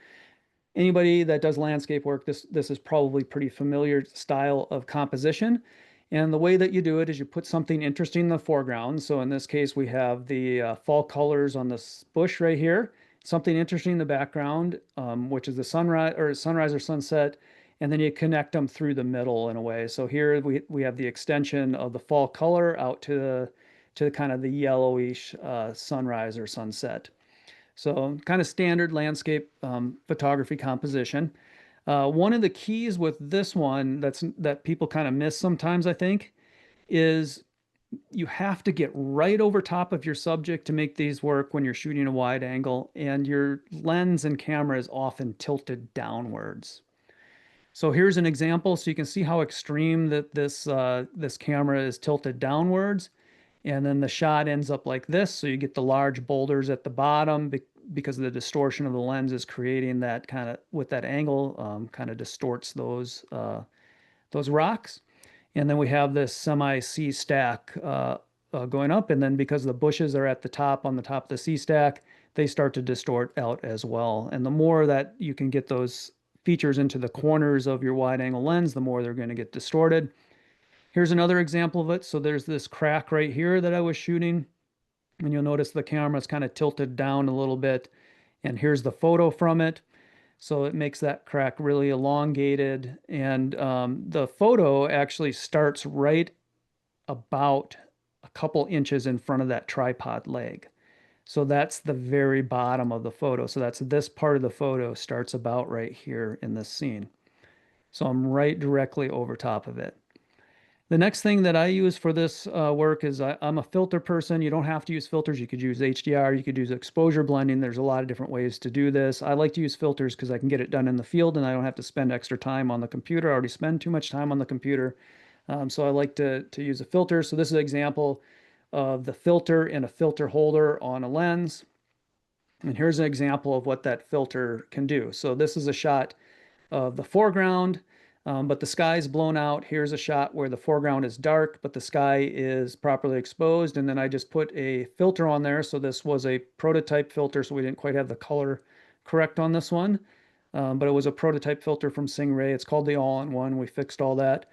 anybody that does landscape work, this is probably pretty familiar style of composition. And the way that you do it is you put something interesting in the foreground. So in this case, we have the fall colors on this bush right here, something interesting in the background, which is the sunrise or sunset. And then you connect them through the middle in a way. So here we have the extension of the fall color out to kind of the yellowish sunrise or sunset. So kind of standard landscape photography composition. One of the keys with this one that people kind of miss sometimes, I think, is you have to get right over top of your subject to make these work when you're shooting a wide angle, and your lens and camera is often tilted downwards. So here's an example, so you can see how extreme that this camera is tilted downwards. And then the shot ends up like this. So you get the large boulders at the bottom because of the distortion of the lens is creating that kind of, with that angle, kind of distorts those rocks. And then we have this semi C stack going up. And then because the bushes are at the top, on the top of the C stack, they start to distort out as well. And the more that you can get those features into the corners of your wide angle lens, the more they're going to get distorted. Here's another example of it. So there's this crack right here that I was shooting. And you'll notice the camera's kind of tilted down a little bit. And here's the photo from it. So it makes that crack really elongated. And the photo actually starts right about a couple inches in front of that tripod leg. So that's the very bottom of the photo. So that's this part of the photo starts about right here in this scene. So I'm right directly over top of it. The next thing that I use for this work is I'm a filter person. You don't have to use filters. You could use HDR. You could use exposure blending. There's a lot of different ways to do this. I like to use filters because I can get it done in the field and I don't have to spend extra time on the computer. I already spend too much time on the computer. So I like to use a filter. So this is an example of the filter in a filter holder on a lens. And here's an example of what that filter can do. So this is a shot of the foreground, but the sky is blown out. Here's a shot where the foreground is dark, but the sky is properly exposed. And then I just put a filter on there. So this was a prototype filter, so we didn't quite have the color correct on this one. But it was a prototype filter from Stingray. It's called the all-in-one. We fixed all that.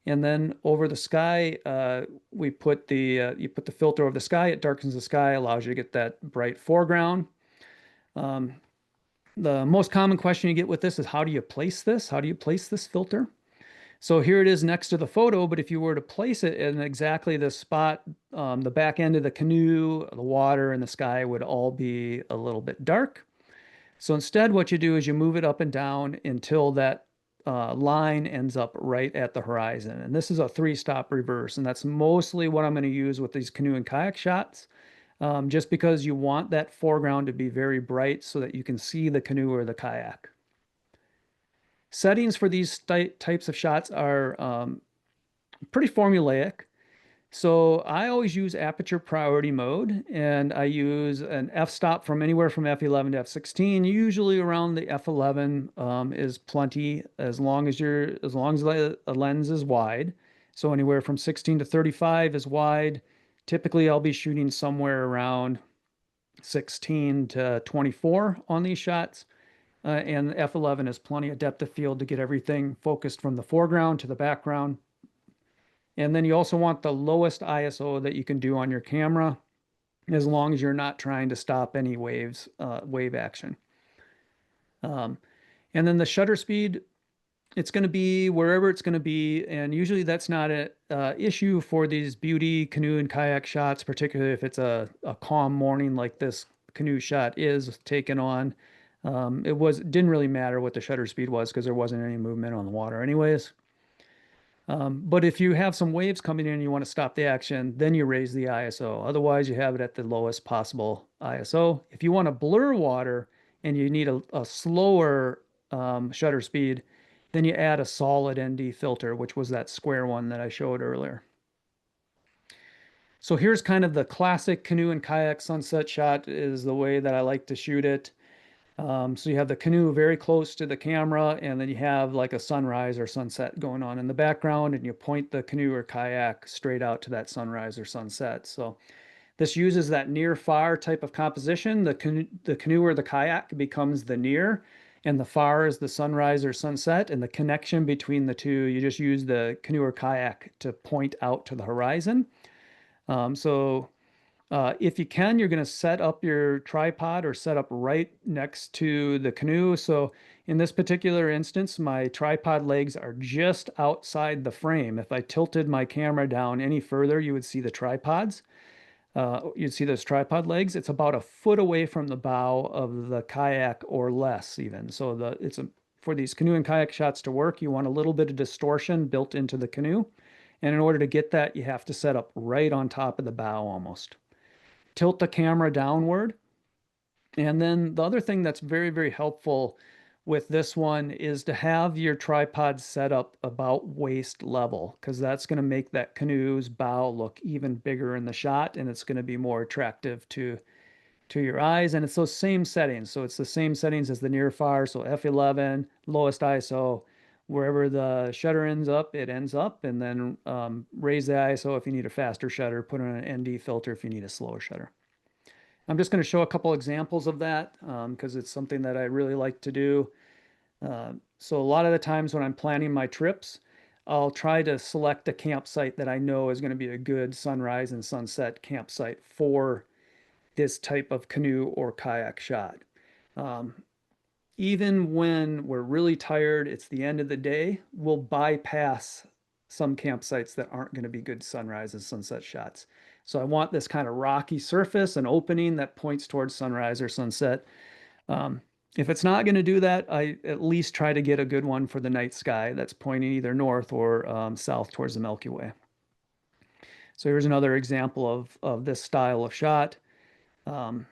And then over the sky, we put you put the filter over the sky. It darkens the sky, allows you to get that bright foreground. The most common question you get with this is, how do you place this? How do you place this filter? So here it is next to the photo, but if you were to place it in exactly the spot, the back end of the canoe, the water, and the sky would all be a little bit dark. So instead, what you do is you move it up and down until that line ends up right at the horizon. And this is a 3-stop reverse, and that's mostly what I'm going to use with these canoe and kayak shots. Just because you want that foreground to be very bright so that you can see the canoe or the kayak. Settings for these types of shots are pretty formulaic. So I always use aperture priority mode, and I use an f-stop from anywhere from f11 to f16. Usually around the f11 is plenty, as long as the lens is wide. So anywhere from 16 to 35 is wide. Typically, I'll be shooting somewhere around 16 to 24 on these shots. And f11 is plenty of depth of field to get everything focused from the foreground to the background. And then you also want the lowest ISO that you can do on your camera, as long as you're not trying to stop any wave action. And then the shutter speed, it's going to be wherever it's going to be. And usually that's not an issue for these beauty canoe and kayak shots, particularly if it's a calm morning like this canoe shot is taken on. It didn't really matter what the shutter speed was because there wasn't any movement on the water anyways. But if you have some waves coming in and you want to stop the action, then you raise the ISO. Otherwise, you have it at the lowest possible ISO. If you want to blur water and you need a slower shutter speed, then you add a solid ND filter, which was that square one that I showed earlier. So here's kind of the classic canoe and kayak sunset shot is the way that I like to shoot it. So you have the canoe very close to the camera, and then you have like a sunrise or sunset going on in the background, and you point the canoe or kayak straight out to that sunrise or sunset. So this uses that near-far type of composition. The canoe or the kayak becomes the near, and the far is the sunrise or sunset, and the connection between the two, you just use the canoe or kayak to point out to the horizon. If you can, you're going to set up your tripod or set up right next to the canoe. So in this particular instance, my tripod legs are just outside the frame. If I tilted my camera down any further, you would see the tripods. You'd see those tripod legs. It's about a foot away from the bow of the kayak or less even. So for these canoe and kayak shots to work, you want a little bit of distortion built into the canoe. And in order to get that, you have to set up right on top of the bow almost. Tilt the camera downward. And then the other thing that's very, very helpful with this one is to have your tripod set up about waist level, because that's going to make that canoe's bow look even bigger in the shot, and it's going to be more attractive to to your eyes, and it's those same settings. So it's the same settings as the near far. So f11, lowest ISO, wherever the shutter ends up, it ends up, and then raise the ISO if you need a faster shutter, put on an ND filter if you need a slower shutter. I'm just going to show a couple examples of that because it's something that I really like to do. So a lot of the times when I'm planning my trips, I'll try to select a campsite that I know is going to be a good sunrise and sunset campsite for this type of canoe or kayak shot. Um, Even when we're really tired, it's the end of the day, we'll bypass some campsites that aren't going to be good sunrise and sunset shots. So I want this kind of rocky surface, an opening that points towards sunrise or sunset. Um, if it's not going to do that, I at least try to get a good one for the night sky that's pointing either north or south towards the Milky Way. So here's another example of this style of shot. Um,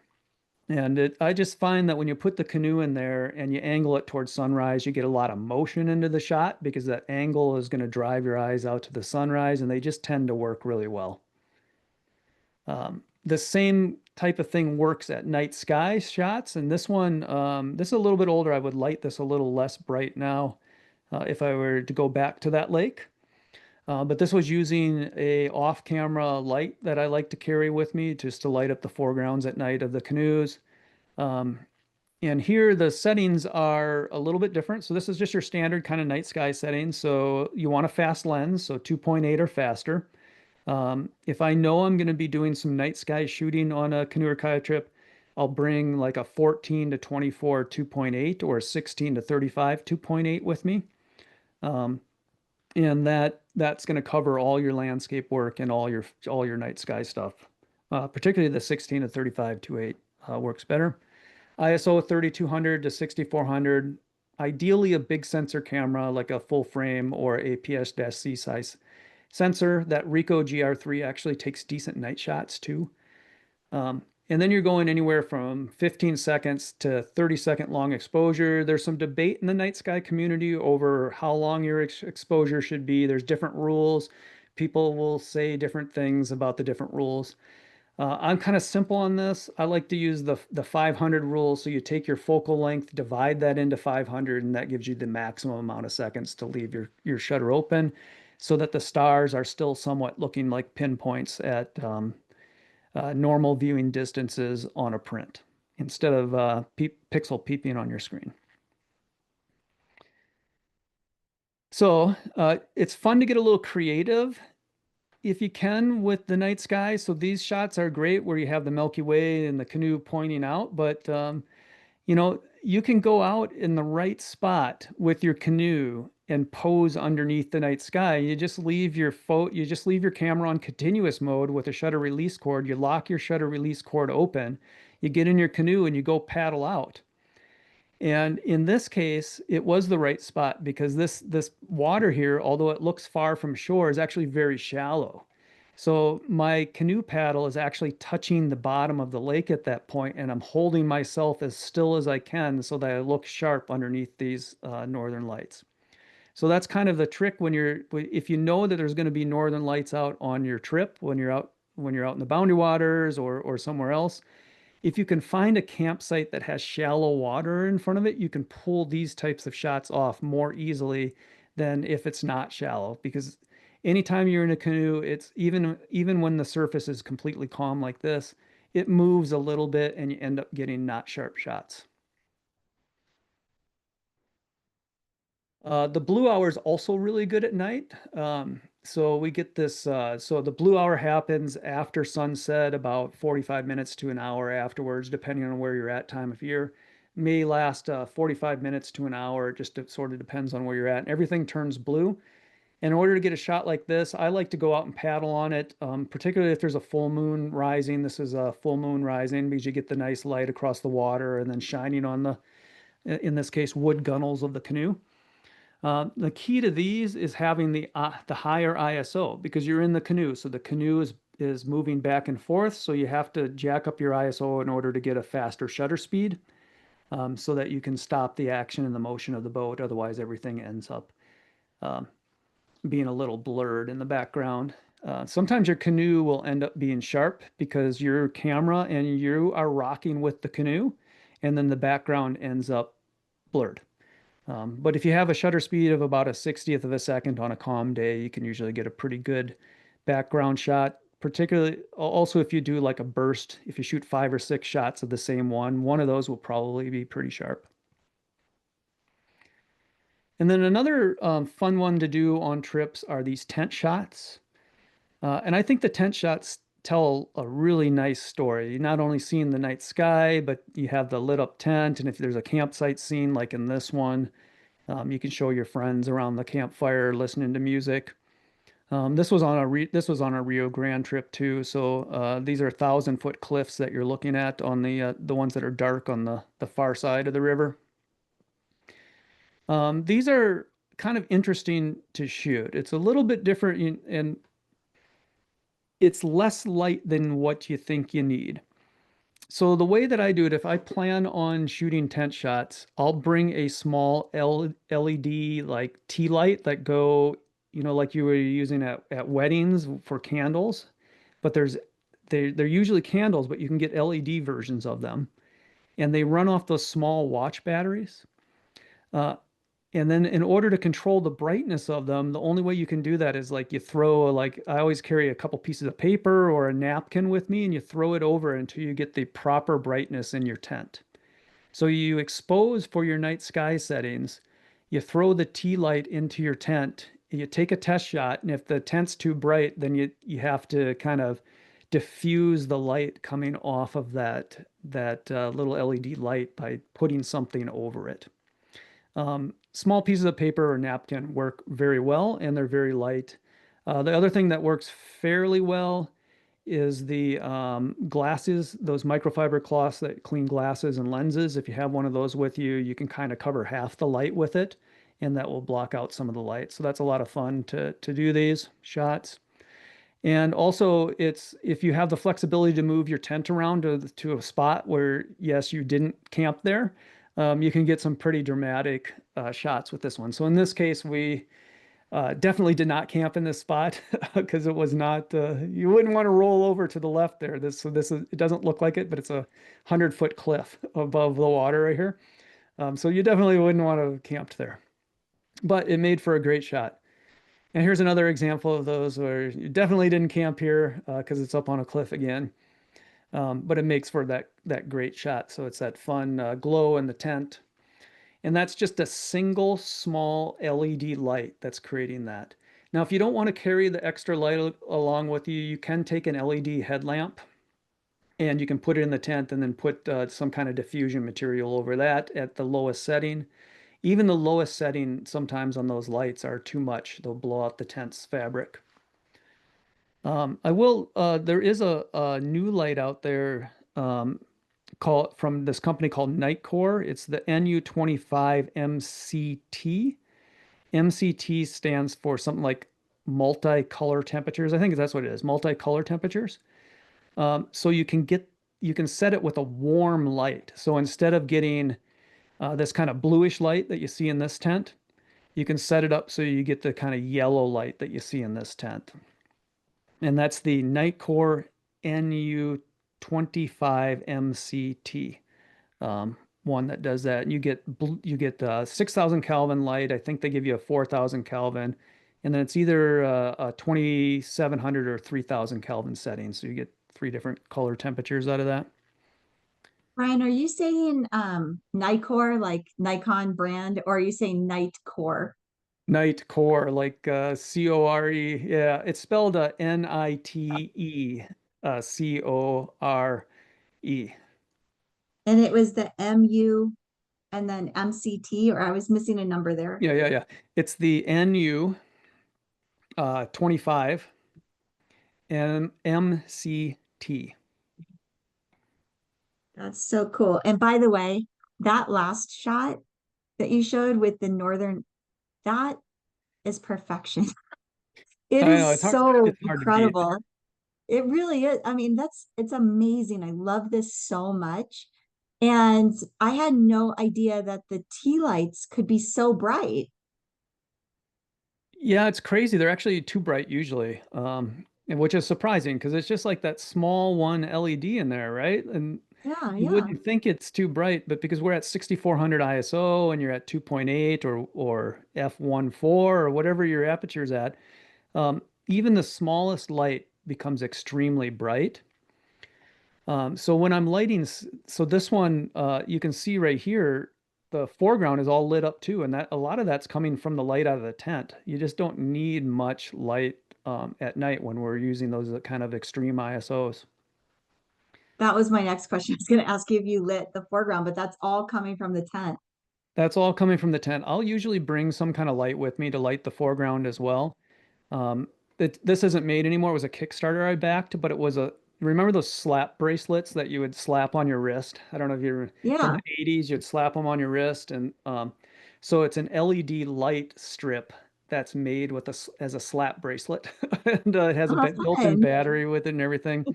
I just find that when you put the canoe in there and you angle it towards sunrise, you get a lot of motion into the shot because that angle is going to drive your eyes out to the sunrise, and they just tend to work really well. The same type of thing works at night sky shots, and this one, this is a little bit older. I would light this a little less bright now if I were to go back to that lake. But this was using a off-camera light that I like to carry with me just to light up the foregrounds at night of the canoes. Um, and here the settings are a little bit different. So this is just your standard kind of night sky settings. So you want a fast lens, so 2.8 or faster. If I know I'm going to be doing some night sky shooting on a canoe or kayak trip, I'll bring like a 14 to 24 2.8 or a 16 to 35 2.8 with me. Um, and that's going to cover all your landscape work and all your night sky stuff. Particularly the 16 to 35 2.8 works better. ISO 3200 to 6400. Ideally, a big sensor camera like a full frame or APS-C size sensor. That Ricoh GR3 actually takes decent night shots too. And then you're going anywhere from 15 seconds to 30-second long exposure. There's some debate in the night sky community over how long your exposure should be. There's different rules. People will say different things about the different rules. I'm kind of simple on this. I like to use the 500 rule. So you take your focal length, divide that into 500, and that gives you the maximum amount of seconds to leave your shutter open so that the stars are still somewhat looking like pinpoints at normal viewing distances on a print instead of pixel peeping on your screen. So it's fun to get a little creative if you can with the night sky. So these shots are great where you have the Milky Way and the canoe pointing out, but you can go out in the right spot with your canoe and pose underneath the night sky. You just leave your camera on continuous mode with a shutter release cord. You lock your shutter release cord open. You get in your canoe and you go paddle out. And in this case, it was the right spot because this water here, although it looks far from shore, is actually very shallow. So my canoe paddle is actually touching the bottom of the lake at that point, and I'm holding myself as still as I can so that I look sharp underneath these northern lights. So that's kind of the trick if you know that there's going to be northern lights out on your trip when you're out in the Boundary Waters or somewhere else. If you can find a campsite that has shallow water in front of it, you can pull these types of shots off more easily than if it's not shallow. Because anytime you're in a canoe, it's even when the surface is completely calm like this, it moves a little bit and you end up getting not sharp shots. The blue hour is also really good at night. So we get this, so the blue hour happens after sunset, about 45 minutes to an hour afterwards, depending on where you're at time of year. May last 45 minutes to an hour. It sort of depends on where you're at. And everything turns blue. In order to get a shot like this, I like to go out and paddle on it, particularly if there's a full moon rising. This is a full moon rising because you get the nice light across the water and then shining on in this case, wood gunnels of the canoe. The key to these is having the higher ISO because you're in the canoe. So the canoe is moving back and forth. So you have to jack up your ISO in order to get a faster shutter speed so that you can stop the action and the motion of the boat. Otherwise, everything ends up being a little blurred in the background. Sometimes your canoe will end up being sharp because your camera and you are rocking with the canoe, and then the background ends up blurred. But if you have a shutter speed of about a 60th of a second on a calm day, you can usually get a pretty good background shot. Particularly, also if you do like a burst, if you shoot 5 or 6 shots of the same one of those will probably be pretty sharp. And then another fun one to do on trips are these tent shots. And I think the tent shots tell a really nice story. You're not only seeing the night sky, but you have the lit up tent. And if there's a campsite scene like in this one, you can show your friends around the campfire listening to music. This was on a Rio Grande trip too. So these are 1,000 foot cliffs that you're looking at on the ones that are dark on the far side of the river. These are kind of interesting to shoot. It's a little bit different and it's less light than what you think you need. So the way that I do it, if I plan on shooting tent shots, I'll bring a small LED like tea light that go, like you were using at weddings for candles. But they're usually candles, but you can get LED versions of them. And they run off those small watch batteries. Uh, and then in order to control the brightness of them, the only way you can do that is like you throw like I always carry a couple pieces of paper or a napkin with me and you throw it over until you get the proper brightness in your tent. So you expose for your night sky settings, you throw the tea light into your tent, you take a test shot, and if the tent's too bright, then you have to kind of diffuse the light coming off of that little LED light by putting something over it. Small pieces of paper or napkin work very well and they're very light. The other thing that works fairly well is the glasses, those microfiber cloths that clean glasses and lenses. If you have one of those with you, you can kind of cover half the light with it and that will block out some of the light. So that's a lot of fun to do these shots. And also, it's if you have the flexibility to move your tent around to a spot where, yes, you didn't camp there, you can get some pretty dramatic shots with this one. So in this case, we definitely did not camp in this spot because it was not, you wouldn't want to roll over to the left there. It doesn't look like it, but it's a 100-foot cliff above the water right here. So you definitely wouldn't want to camp there, but it made for a great shot. And here's another example of those where you definitely didn't camp here because it's up on a cliff again. But it makes for that great shot. So it's that fun glow in the tent. And that's just a single small LED light that's creating that. Now, if you don't want to carry the extra light along with you, you can take an LED headlamp and you can put it in the tent and then put some kind of diffusion material over that at the lowest setting. Even the lowest setting sometimes on those lights are too much. They'll blow out the tent's fabric. There is a new light out there from this company called Nightcore. It's the NU25 MCT. MCT stands for something like multicolor temperatures. I think that's what it is, multicolor temperatures. So you can set it with a warm light. So instead of getting this kind of bluish light that you see in this tent, you can set it up so you get the kind of yellow light that you see in this tent. And that's the Nightcore NU25 MCT, one that does that. And you get 6,000 Kelvin light. I think they give you a 4,000 Kelvin, and then it's either a 2,700 or 3,000 Kelvin setting. So you get three different color temperatures out of that. Bryan, are you saying Nikkor, like Nikon brand, or are you saying Nightcore? Nightcore, like Core. Yeah, it's spelled Nite Core. And it was the MU and then MCT, or I was missing a number there. Yeah. It's the NU 25 and MCT. That's so cool. And by the way, that last shot that you showed with the northern, that is perfection. It I know is so it's hard to beat. incredible. It really is. I mean, it's amazing. I love this so much. And I had no idea that the tea lights could be so bright. Yeah, it's crazy. They're actually too bright usually. and which is surprising because it's just like that small one LED in there, right? And Yeah, you yeah. wouldn't think it's too bright, but because we're at 6400 ISO and you're at 2.8 or f1.4 or whatever your aperture's at, even the smallest light becomes extremely bright. So when I'm lighting, so this one, you can see right here, the foreground is all lit up too, and that a lot of that's coming from the light out of the tent. You just don't need much light at night when we're using those kind of extreme ISOs. That was my next question. I was going to ask you if you lit the foreground, but that's all coming from the tent. That's all coming from the tent. I'll usually bring some kind of light with me to light the foreground as well. Um, this isn't made anymore. It was a Kickstarter I backed, but it was a, remember those slap bracelets that you would slap on your wrist? I don't know if you're from Yeah. the 80s, you'd slap them on your wrist. And so it's an LED light strip that's made with as a slap bracelet. And it has a Oh, built-in fun. battery with it and everything.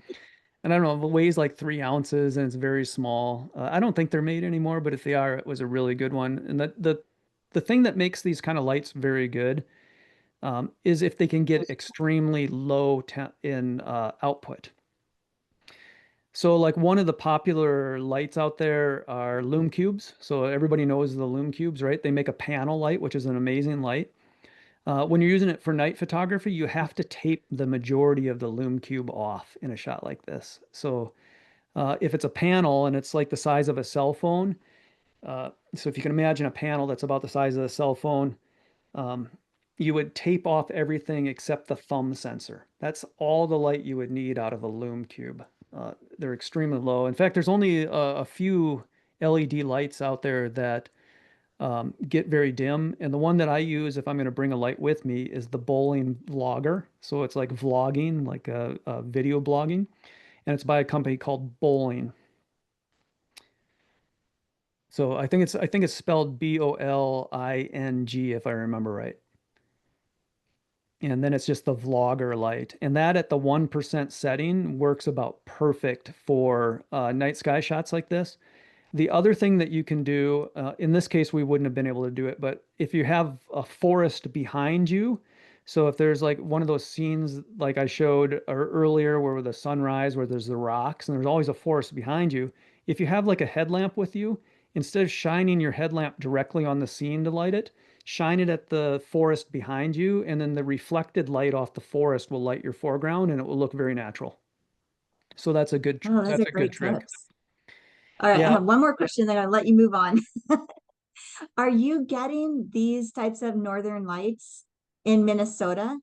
And I don't know, it weighs like 3 ounces and it's very small. I don't think they're made anymore, but if they are, it was a really good one. And the thing that makes these kind of lights very good is if they can get extremely low in output. So, like one of the popular lights out there are lume cubes. So everybody knows the lume cubes, right? They make a panel light, which is an amazing light. When you're using it for night photography, you have to tape the majority of the lume cube off in a shot like this. So if it's a panel and it's like the size of a cell phone, so if you can imagine a panel that's about the size of a cell phone, um, you would tape off everything except the thumb sensor. That's all the light you would need out of a lume cube. They're extremely low. In fact, there's only a few LED lights out there that get very dim. And the one that I use if I'm going to bring a light with me is the bowling vlogger. So it's like vlogging, like a video blogging. And it's by a company called Bowling. So I think it's spelled Boling if I remember right. And then it's just the vlogger light. And that at the 1% setting works about perfect for night sky shots like this. The other thing that you can do, in this case, we wouldn't have been able to do it, but if you have a forest behind you, so if there's like one of those scenes like I showed earlier where the sunrise, where there's the rocks and there's always a forest behind you, if you have like a headlamp with you, instead of shining your headlamp directly on the scene to light it, shine it at the forest behind you, and then the reflected light off the forest will light your foreground and it will look very natural. So Oh, those are that's a good great trick. tips. All right, I Yeah. have one more question, then I'll let you move on. Are you getting these types of northern lights in Minnesota?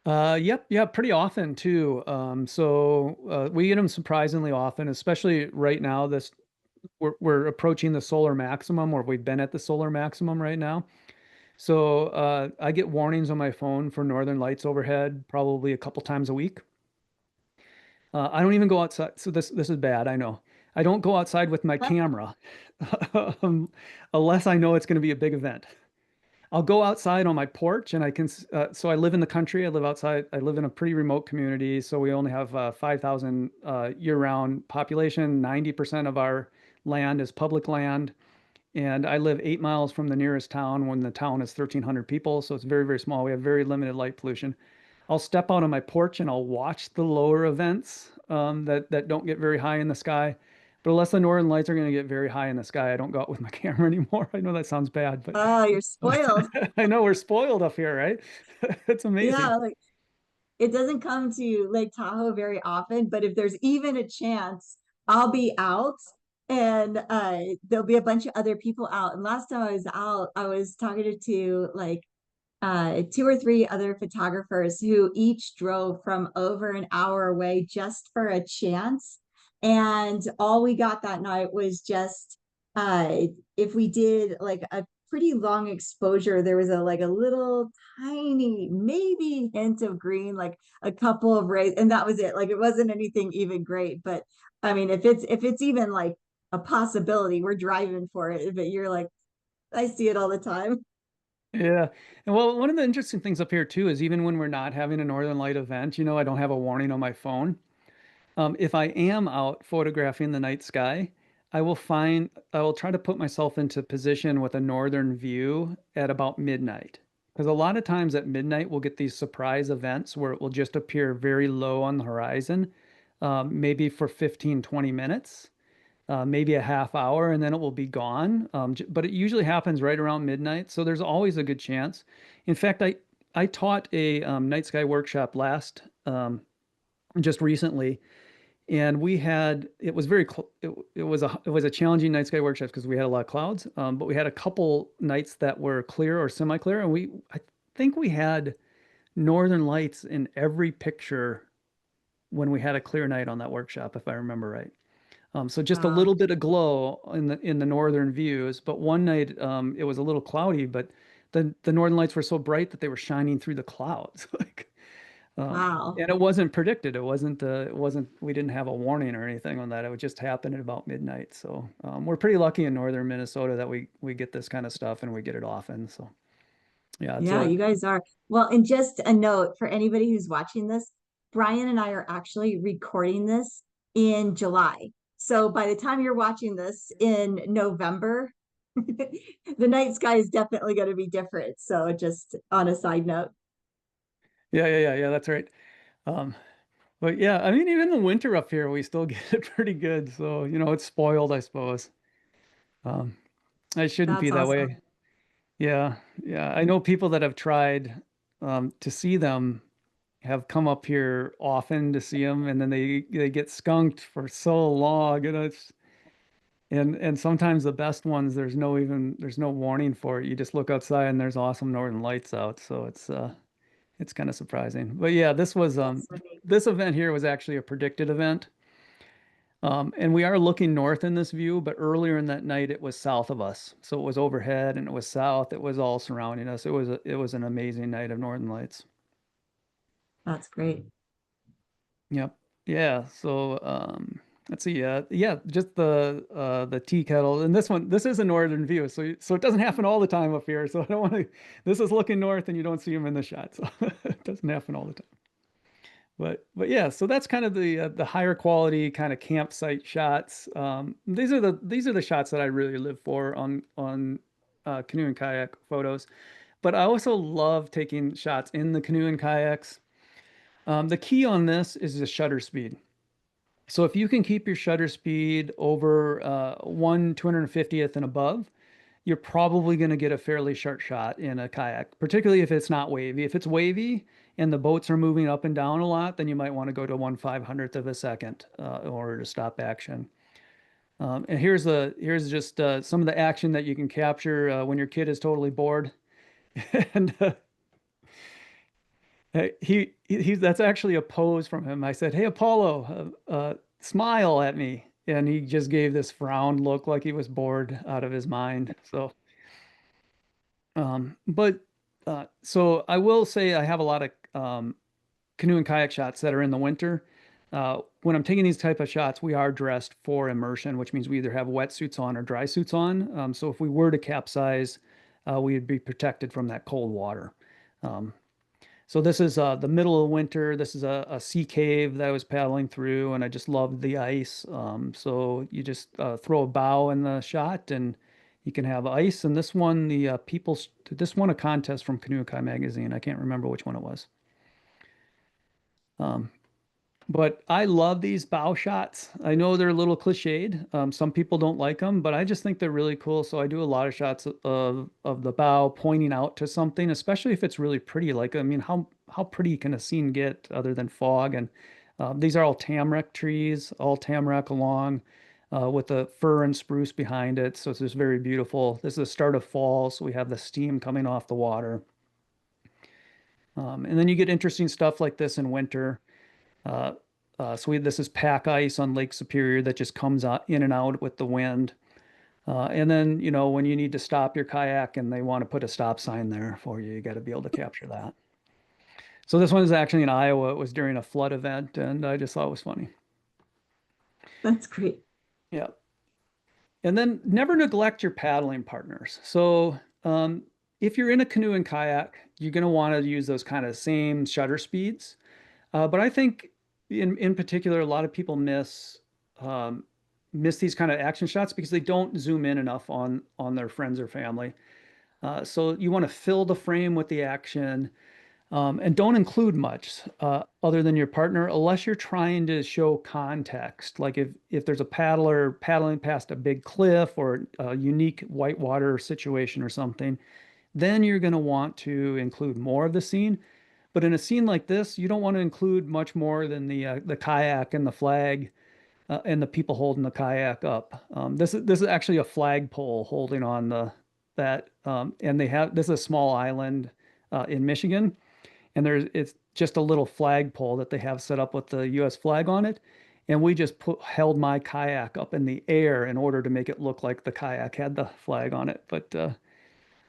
Yep, yeah, pretty often too. So we get them surprisingly often, especially right now. We're approaching the solar maximum, or we've been at the solar maximum right now. So I get warnings on my phone for northern lights overhead probably a couple times a week. I don't even go outside. So this is bad, I know. I don't go outside with my camera um, unless I know it's going to be a big event. I'll go outside on my porch and so I live in the country. I live outside. I live in a pretty remote community. So we only have 5,000 year-round population. 90% of our land is public land. And I live 8 miles from the nearest town when the town is 1,300 people. So it's very, very small. We have very limited light pollution. I'll step out on my porch and I'll watch the lower events that don't get very high in the sky. But unless the northern lights are going to get very high in the sky, I don't go out with my camera anymore. I know that sounds bad, but Oh, you're spoiled. I know we're spoiled up here, right? It's amazing. Yeah, like it doesn't come to Lake Tahoe very often, but if there's even a chance, I'll be out and there'll be a bunch of other people out. And last time I was out, I was talking to like two or three other photographers who each drove from over an hour away just for a chance. And all we got that night was just uh, if we did like a pretty long exposure, there was a like a little tiny, maybe hint of green, like a couple of rays, and that was it. Like it wasn't anything even great, but I mean, if it's even like a possibility, we're driving for it. But you're like, I see it all the time. Yeah. And well, one of the interesting things up here too is even when we're not having a Northern Light event, I don't have a warning on my phone. If I am out photographing the night sky, I will try to put myself into position with a northern view at about midnight. Because a lot of times at midnight, we'll get these surprise events where it will just appear very low on the horizon, maybe for 15, 20 minutes, maybe a half hour, and then it will be gone. But it usually happens right around midnight. So there's always a good chance. In fact, I taught a night sky workshop just recently, and we had it was very it was a challenging night sky workshop because we had a lot of clouds, but we had a couple nights that were clear or semi-clear, and I think we had northern lights in every picture when we had a clear night on that workshop, if I remember right. So just a Wow. little bit of glow in the northern views, but one night it was a little cloudy, but the northern lights were so bright that they were shining through the clouds. Like, Wow. and it wasn't predicted. It wasn't, we didn't have a warning or anything on that. It would just happen at about midnight. So we're pretty lucky in northern Minnesota that we get this kind of stuff and we get it often. So yeah, it's Yeah, a you guys are. Well, and just a note for anybody who's watching this, Bryan and I are actually recording this in July. So by the time you're watching this in November, the night sky is definitely going to be different. So just on a side note, yeah. That's right. Um, but yeah, I mean, even the winter up here, we still get it pretty good. So, it's spoiled, I suppose. Um, I shouldn't be that's that awesome. way. Yeah, yeah. I know people that have tried to see them have come up here often to see them, and then they get skunked for so long, and sometimes the best ones there's no warning for it. You just look outside and there's awesome northern lights out, so it's kind of surprising. But yeah, That's so neat. this event here was actually a predicted event. And we are looking north in this view, but earlier in that night it was south of us. So it was overhead and it was south. It was all surrounding us. It was an amazing night of northern lights. That's great. Yep. Yeah. So let's see. Yeah, just the tea kettle. And this is a northern view, so it doesn't happen all the time up here. So I don't want to. This is looking north, and you don't see them in the shot, so it doesn't happen all the time. But yeah, so that's kind of the higher quality kind of campsite shots. These are the shots that I really live for on canoe and kayak photos. But I also love taking shots in the canoe and kayaks. The key on this is the shutter speed. So if you can keep your shutter speed over 1/250th and above, you're probably going to get a fairly sharp shot in a kayak, particularly if it's not wavy. If it's wavy and the boats are moving up and down a lot, then you might want to go to 1/500th of a second in order to stop action. And here's just some of the action that you can capture when your kid is totally bored. And that's actually a pose from him. I said, "Hey, Apollo, smile at me." And he just gave this frown look like he was bored out of his mind. But so I will say I have a lot of canoe and kayak shots that are in the winter. When I'm taking these type of shots, we are dressed for immersion, which means we either have wetsuits on or dry suits on. So if we were to capsize, we'd be protected from that cold water. Um, so this is the middle of winter. This is a sea cave that I was paddling through, and I just loved the ice. So you just throw a bow in the shot, and you can have ice. And this one, this won a contest from Canoe Kai magazine. I can't remember which one it was. Um, but I love these bow shots. I know they're a little cliched. Some people don't like them, but I just think they're really cool. So I do a lot of shots of the bow pointing out to something, especially if it's really pretty. Like, I mean, how pretty can a scene get other than fog? And these are all tamarack trees, all tamarack along, with the fir and spruce behind it. So it's just very beautiful. This is the start of fall, so we have the steam coming off the water. And then you get interesting stuff like this in winter. Uh, this is pack ice on Lake Superior that just comes out in and out with the wind. And then, when you need to stop your kayak and they want to put a stop sign there for you, you got to be able to capture that. So this one is actually in Iowa. It was during a flood event, and I just thought it was funny. That's great. Yeah. And then never neglect your paddling partners. So if you're in a canoe and kayak, you're going to want to use those kind of same shutter speeds. But I think in particular, a lot of people um, miss these kind of action shots because they don't zoom in enough on their friends or family. So you want to fill the frame with the action, and don't include much other than your partner, unless you're trying to show context. Like if there's a paddler paddling past a big cliff or a unique whitewater situation or something, then you're going to want to include more of the scene. But in a scene like this, you don't want to include much more than the kayak and the flag and the people holding the kayak up. This is actually a flagpole holding on the that, and they have this is a small island in Michigan, and it's just a little flagpole that they have set up with the U.S. flag on it. And we just held my kayak up in the air in order to make it look like the kayak had the flag on it. But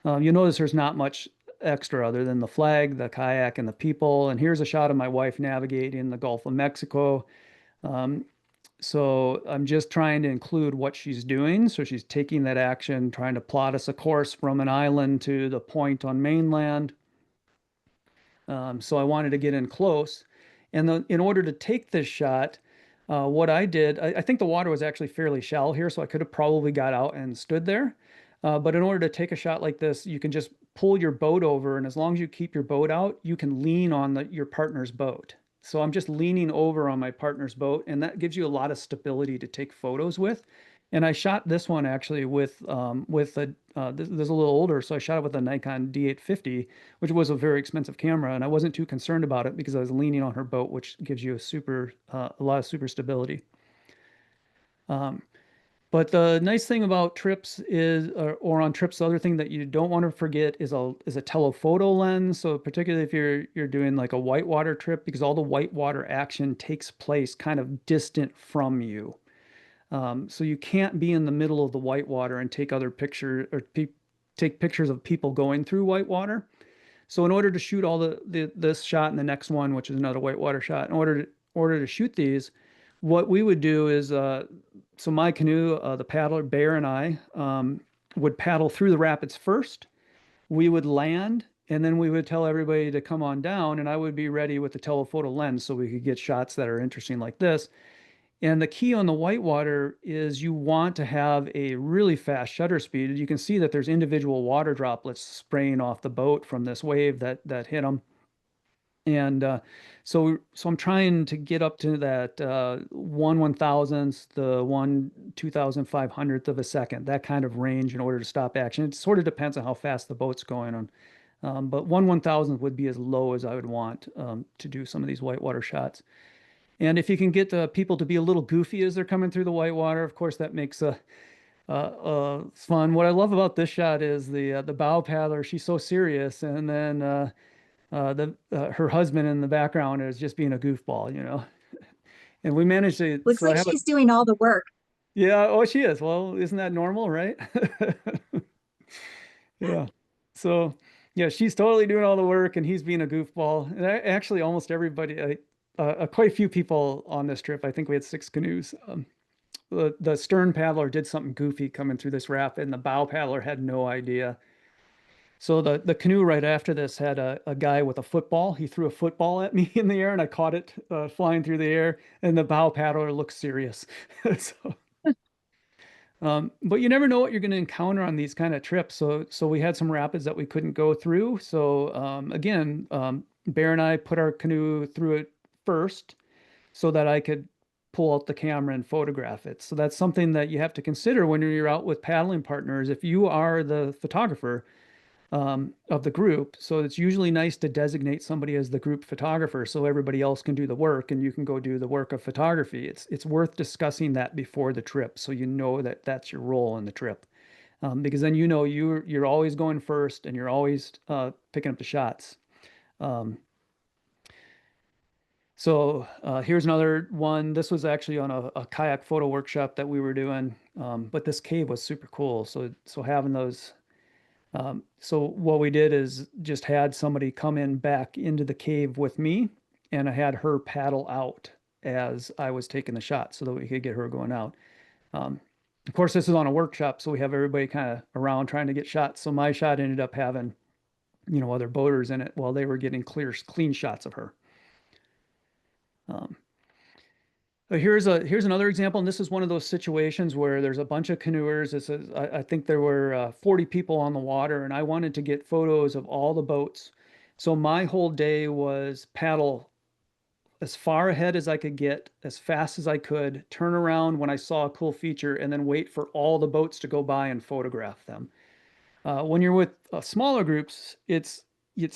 you notice there's not much extra other than the flag, the kayak, and the people. And here's a shot of my wife navigating the Gulf of Mexico. Um, so I'm just trying to include what she's doing. So she's taking that action, trying to plot us a course from an island to the point on mainland. So I wanted to get in close. And in order to take this shot, what I did, I think the water was actually fairly shallow here, so I could have probably got out and stood there. But in order to take a shot like this, you can just pull your boat over, and as long as you keep your boat out, you can lean on your partner's boat. So I'm just leaning over on my partner's boat, and that gives you a lot of stability to take photos with. And I shot this one actually with this is a little older, so I shot it with a Nikon D850, which was a very expensive camera, and I wasn't too concerned about it because I was leaning on her boat, which gives you a lot of super stability. Um, but the nice thing about trips is, or on trips, the other thing that you don't want to forget is a telephoto lens. So particularly if you're doing like a whitewater trip, because all the whitewater action takes place kind of distant from you. So you can't be in the middle of the whitewater and take other pictures or take pictures of people going through whitewater. So in order to shoot all this shot and the next one, which is another whitewater shot, in order to shoot these, what we would do is so my canoe, the paddler Bear and I would paddle through the rapids first. We would land, and then we would tell everybody to come on down, and I would be ready with the telephoto lens so we could get shots that are interesting like this. And the key on the whitewater is you want to have a really fast shutter speed. You can see that there's individual water droplets spraying off the boat from this wave that hit them. And so I'm trying to get up to that 1/1000th, the 1/2500th of a second, that kind of range in order to stop action. It sort of depends on how fast the boat's going on. But 1/1000th would be as low as I would want to do some of these whitewater shots. And if you can get the people to be a little goofy as they're coming through the whitewater, of course, that makes fun. What I love about this shot is the bow paddler. She's so serious, and then her husband in the background is just being a goofball, you know. And we managed to. Looks So I like have a she's doing all the work. yeah. Oh, she is. Well, isn't that normal, right? Yeah. So yeah, she's totally doing all the work, and he's being a goofball. And actually, almost everybody. Quite a few people on this trip. I think we had 6 canoes. The stern paddler did something goofy coming through this rapid, and the bow paddler had no idea. So the canoe right after this had a guy with a football. He threw a football at me in the air, and I caught it flying through the air. And the bow paddler looked serious. So, but you never know what you're going to encounter on these kind of trips. So we had some rapids that we couldn't go through. So again, Bear and I put our canoe through it first so that I could pull out the camera and photograph it. So that's something that you have to consider when you're out with paddling partners. If you are the photographer of the group, so it's usually nice to designate somebody as the group photographer so everybody else can do the work and you can go do the work of photography. It's worth discussing that before the trip so you know that that's your role in the trip. Because then you know you're always going first and you're always picking up the shots. Um, So here's another one. This was actually on a kayak photo workshop that we were doing, but this cave was super cool. So having those, so what we did is just had somebody come in back into the cave with me, and I had her paddle out as I was taking the shot so that we could get her going out. Um, of course, this is on a workshop, so we have everybody kind of around trying to get shots. So my shot ended up having, other boaters in it while they were getting clean shots of her. Um, Here's another example, and this is one of those situations where there's a bunch of canoers. I think there were 40 people on the water, and I wanted to get photos of all the boats. So my whole day was paddle as far ahead as I could get, as fast as I could, turn around when I saw a cool feature, and then wait for all the boats to go by and photograph them. When you're with smaller groups, it's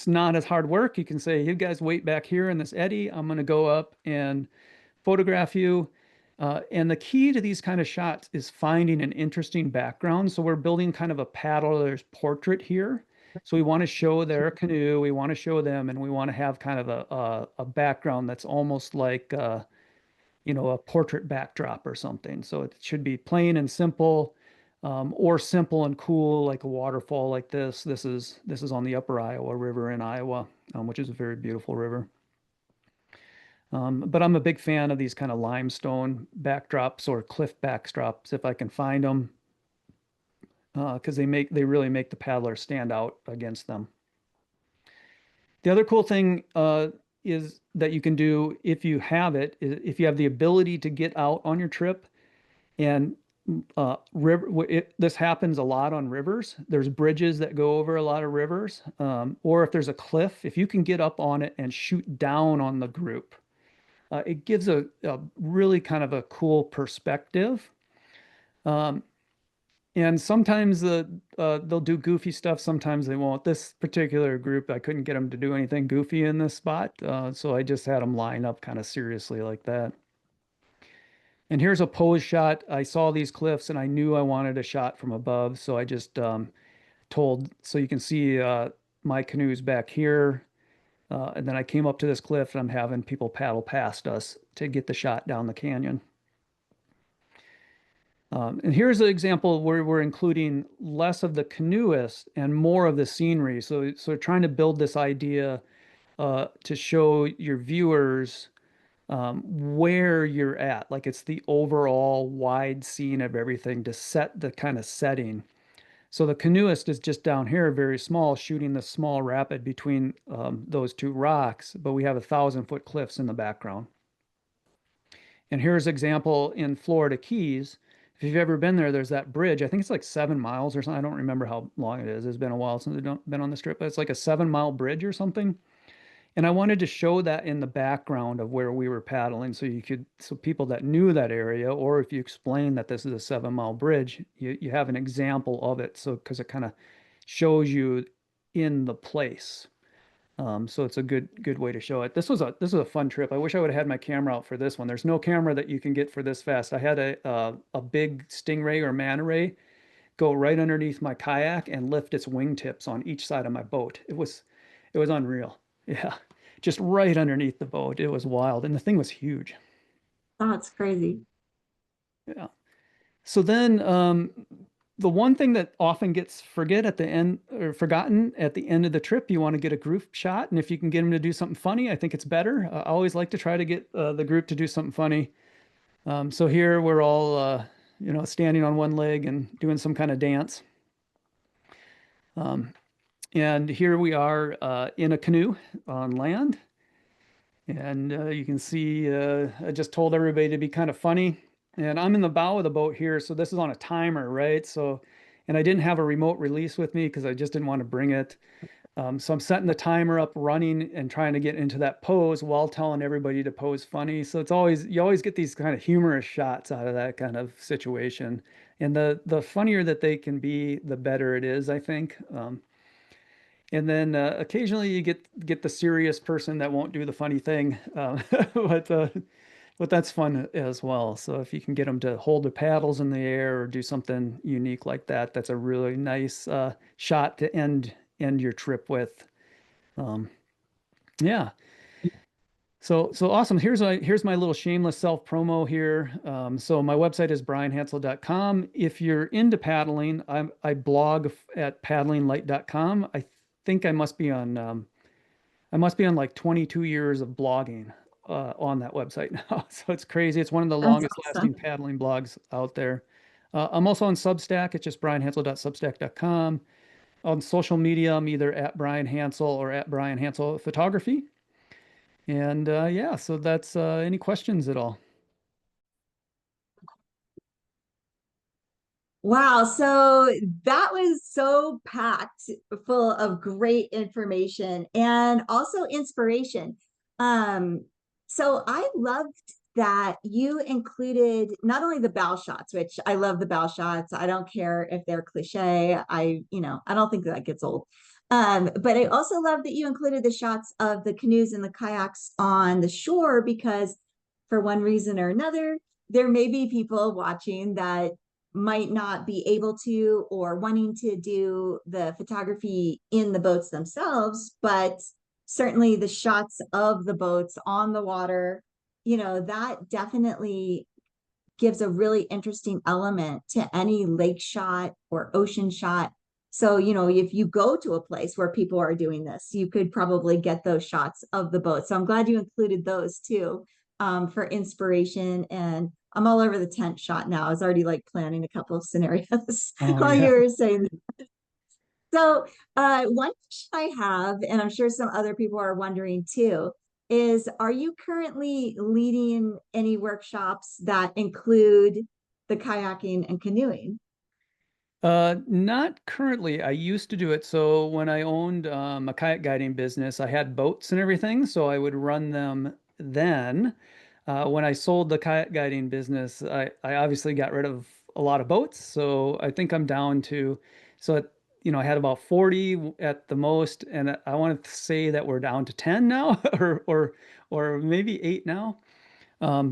not as hard work. You can say, "You guys wait back here in this eddy. I'm going to go up and photograph you." And the key to these kind of shots is finding an interesting background. So we're building kind of a paddler's portrait here. So we want to show their canoe, we want to show them, and we want to have kind of a background that's almost like a portrait backdrop or something. So it should be plain and simple, or simple and cool, like a waterfall like this. This is on the Upper Iowa River in Iowa, which is a very beautiful river. But I'm a big fan of these kind of limestone backdrops or cliff backdrops if I can find them, because they really make the paddler stand out against them. The other cool thing is that you can do if you have it, if you have the ability to get out on your trip and this happens a lot on rivers. There's bridges that go over a lot of rivers, or if there's a cliff, if you can get up on it and shoot down on the group, it gives a really kind of a cool perspective. Um, and sometimes they'll do goofy stuff, sometimes they won't. This particular group, I couldn't get them to do anything goofy in this spot, so I just had them line up kind of seriously like that. And here's a pose shot. I saw these cliffs and I knew I wanted a shot from above, so I just so you can see my canoes back here. And then I came up to this cliff and I'm having people paddle past us to get the shot down the canyon. And here's an example where we're including less of the canoeist and more of the scenery. So trying to build this idea to show your viewers where you're at. Like it's the overall wide scene of everything to set the kind of setting. So the canoeist is just down here, very small, shooting the small rapid between those two rocks, but we have 1,000-foot cliffs in the background. And here's an example in Florida Keys. If you've ever been there, there's that bridge. I think it's like 7 miles or something. I don't remember how long it is. It's been a while since I've been on the strip, but it's like a 7-mile bridge or something. And I wanted to show that in the background of where we were paddling so people that knew that area, or if you explain that this is a 7-mile bridge, you have an example of it. So, because it kind of shows you in the place. So it's a good way to show it. This was a fun trip. I wish I would have had my camera out for this one. There's no camera that you can get for this fast. I had a big stingray or manta ray go right underneath my kayak and lift its wingtips on each side of my boat. It was unreal. Yeah, just right underneath the boat. It was wild, and the thing was huge. That's crazy. Yeah. So then, the one thing that often gets forgotten at the end of the trip, you want to get a group shot, and if you can get them to do something funny, I think it's better. I always like to try to get the group to do something funny. So here we're all, standing on one leg and doing some kind of dance. And here we are in a canoe on land. And you can see I just told everybody to be kind of funny. And I'm in the bow of the boat here, so this is on a timer, right? So, and I didn't have a remote release with me because I just didn't want to bring it. So I'm setting the timer up, running, and trying to get into that pose while telling everybody to pose funny. So you always get these kind of humorous shots out of that kind of situation. And the funnier that they can be, the better it is, I think. And then occasionally you get the serious person that won't do the funny thing, but that's fun as well. So if you can get them to hold their paddles in the air or do something unique like that, that's a really nice shot to end your trip with. Yeah. So awesome. Here's my little shameless self promo here. So my website is bryanhansel.com. If you're into paddling, I blog at paddlinglight.com. I think I must be on like 22 years of blogging on that website now. So it's crazy. It's one of the That's longest lasting awesome. paddling blogs out there. I'm also on Substack. It's just bryanhansel.substack.com. On social media, I'm either at Bryan Hansel or at Bryan Hansel Photography. And yeah, so that's any questions at all? Wow, so that was so packed full of great information and also inspiration. Um, so I loved that you included not only the bow shots, which I love the bow shots. I don't care if they're cliche. I don't think that gets old. But I also love that you included the shots of the canoes and the kayaks on the shore because for one reason or another, there may be people watching that might not be able to or wanting to do the photography in the boats themselves, but certainly the shots of the boats on the water, that definitely gives a really interesting element to any lake shot or ocean shot. So, if you go to a place where people are doing this, you could probably get those shots of the boat. So I'm glad you included those too, for inspiration. And I'm all over the tent shot now. I was already like planning a couple of scenarios Oh while you yeah. were saying. So, one question I have, and I'm sure some other people are wondering too, is are you currently leading any workshops that include the kayaking and canoeing? Not currently. I used to do it. So when I owned a kayak guiding business, I had boats and everything, so I would run them then. When I sold the kayak guiding business, I obviously got rid of a lot of boats. So I think I'm down to, so it, I had about 40 at the most, and I want to say that we're down to 10 now, or maybe 8 now,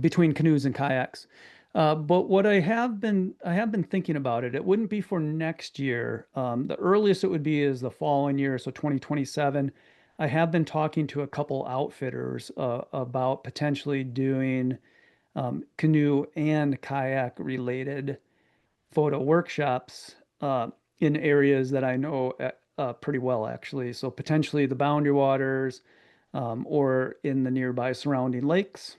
between canoes and kayaks. But what I have been thinking about it. It wouldn't be for next year. The earliest it would be is the following year, so 2027. I have been talking to a couple outfitters about potentially doing canoe and kayak related photo workshops in areas that I know pretty well, actually. So potentially the Boundary Waters, or in the nearby surrounding lakes,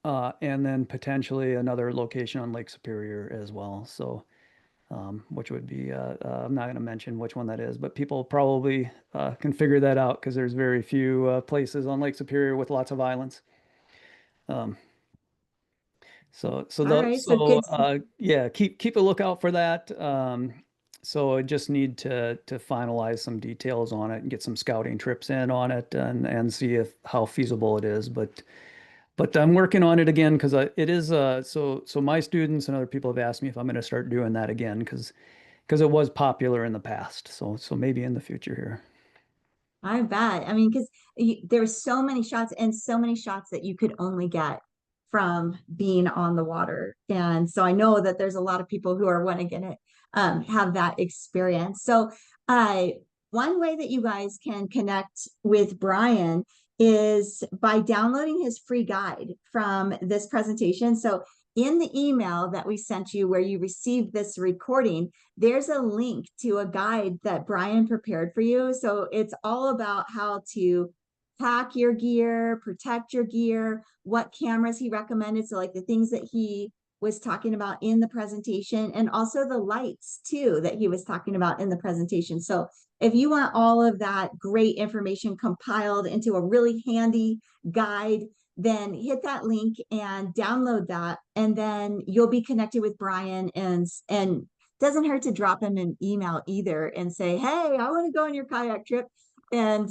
and then potentially another location on Lake Superior as well. So, which would be, I'm not going to mention which one that is, but people probably can figure that out because there's very few places on Lake Superior with lots of islands. Um, All right, so good. yeah, keep a lookout for that. So I just need to finalize some details on it and get some scouting trips in on it and see if how feasible it is. But I'm working on it again because it is so my students and other people have asked me if I'm going to start doing that again because it was popular in the past. So maybe in the future here. I bet. I mean, because there's so many shots and so many shots that you could only get from being on the water. And so I know that there's a lot of people who are wanting to have that experience. So, uh, one way that you guys can connect with Bryan is by downloading his free guide from this presentation. So, in the email that we sent you where you received this recording, there's a link to a guide that Bryan prepared for you. So it's all about how to pack your gear, protect your gear, what cameras he recommended. So, like the things that he was talking about in the presentation, and also the lights too that he was talking about in the presentation. So, if you want all of that great information compiled into a really handy guide, then hit that link and download that, and then you'll be connected with Bryan, and doesn't hurt to drop him an email either and say, hey, I want to go on your kayak trip. And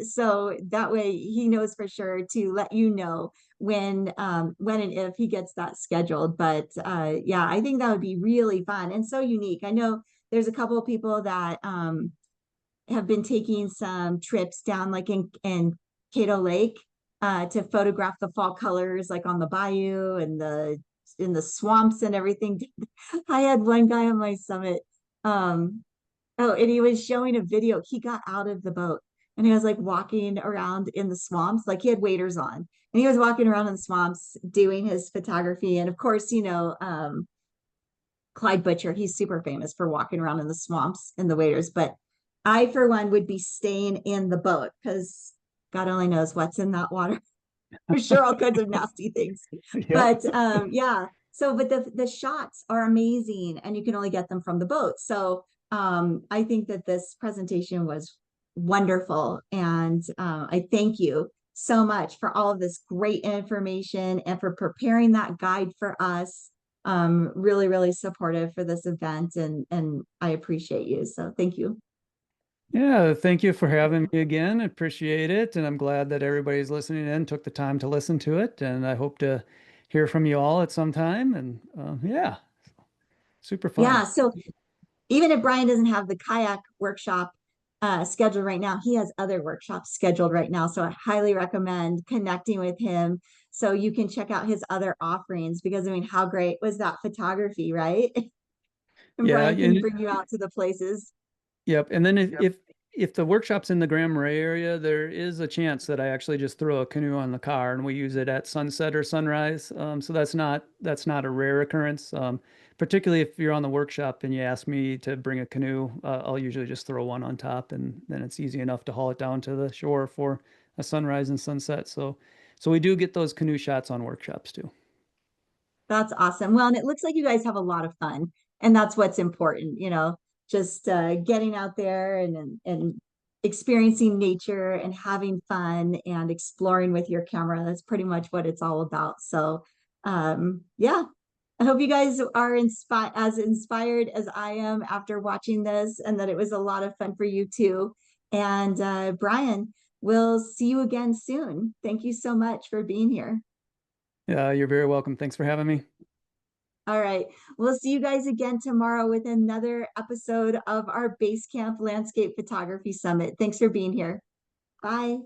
so that way he knows for sure to let you know when and if he gets that scheduled. But yeah, I think that would be really fun and so unique. I know there's a couple of people that have been taking some trips down like in Cato Lake to photograph the fall colors like on the bayou and the in the swamps and everything. I had one guy on my summit. Oh, and he was showing a video. He got out of the boat and he was like walking around in the swamps, like he had waders on, and he was walking around in the swamps doing his photography. And of course, Clyde Butcher, he's super famous for walking around in the swamps in the waders. But I, for one, would be staying in the boat because God only knows what's in that water. For sure, all kinds of nasty things. Yep. But yeah. So, but the shots are amazing, and you can only get them from the boat. So, I think that this presentation was wonderful, and I thank you so much for all of this great information and for preparing that guide for us. really, really supportive for this event, and I appreciate you. So thank you. Yeah, thank you for having me again. I appreciate it. And I'm glad that everybody's listening in, took the time to listen to it. And I hope to hear from you all at some time. And yeah, super fun. Yeah. So even if Bryan doesn't have the kayak workshop scheduled right now, he has other workshops scheduled right now. So I highly recommend connecting with him so you can check out his other offerings because I mean, how great was that photography, right? And Yeah, Bryan can and bring you out to the places. yep. And then if the workshop's in the Grand Marais area, there is a chance that I actually just throw a canoe on the car and we use it at sunset or sunrise. So that's not a rare occurrence. Particularly if you're on the workshop and you ask me to bring a canoe, I'll usually just throw one on top, and then it's easy enough to haul it down to the shore for a sunrise and sunset. So we do get those canoe shots on workshops too. That's awesome. Well, and it looks like you guys have a lot of fun, and that's what's important, just getting out there and experiencing nature and having fun and exploring with your camera. That's pretty much what it's all about. So, yeah, I hope you guys are as inspired as I am after watching this, and that it was a lot of fun for you too. And Bryan, we'll see you again soon. Thank you so much for being here. Yeah, you're very welcome. Thanks for having me. All right. We'll see you guys again tomorrow with another episode of our Base Camp Landscape Photography Summit. Thanks for being here. Bye.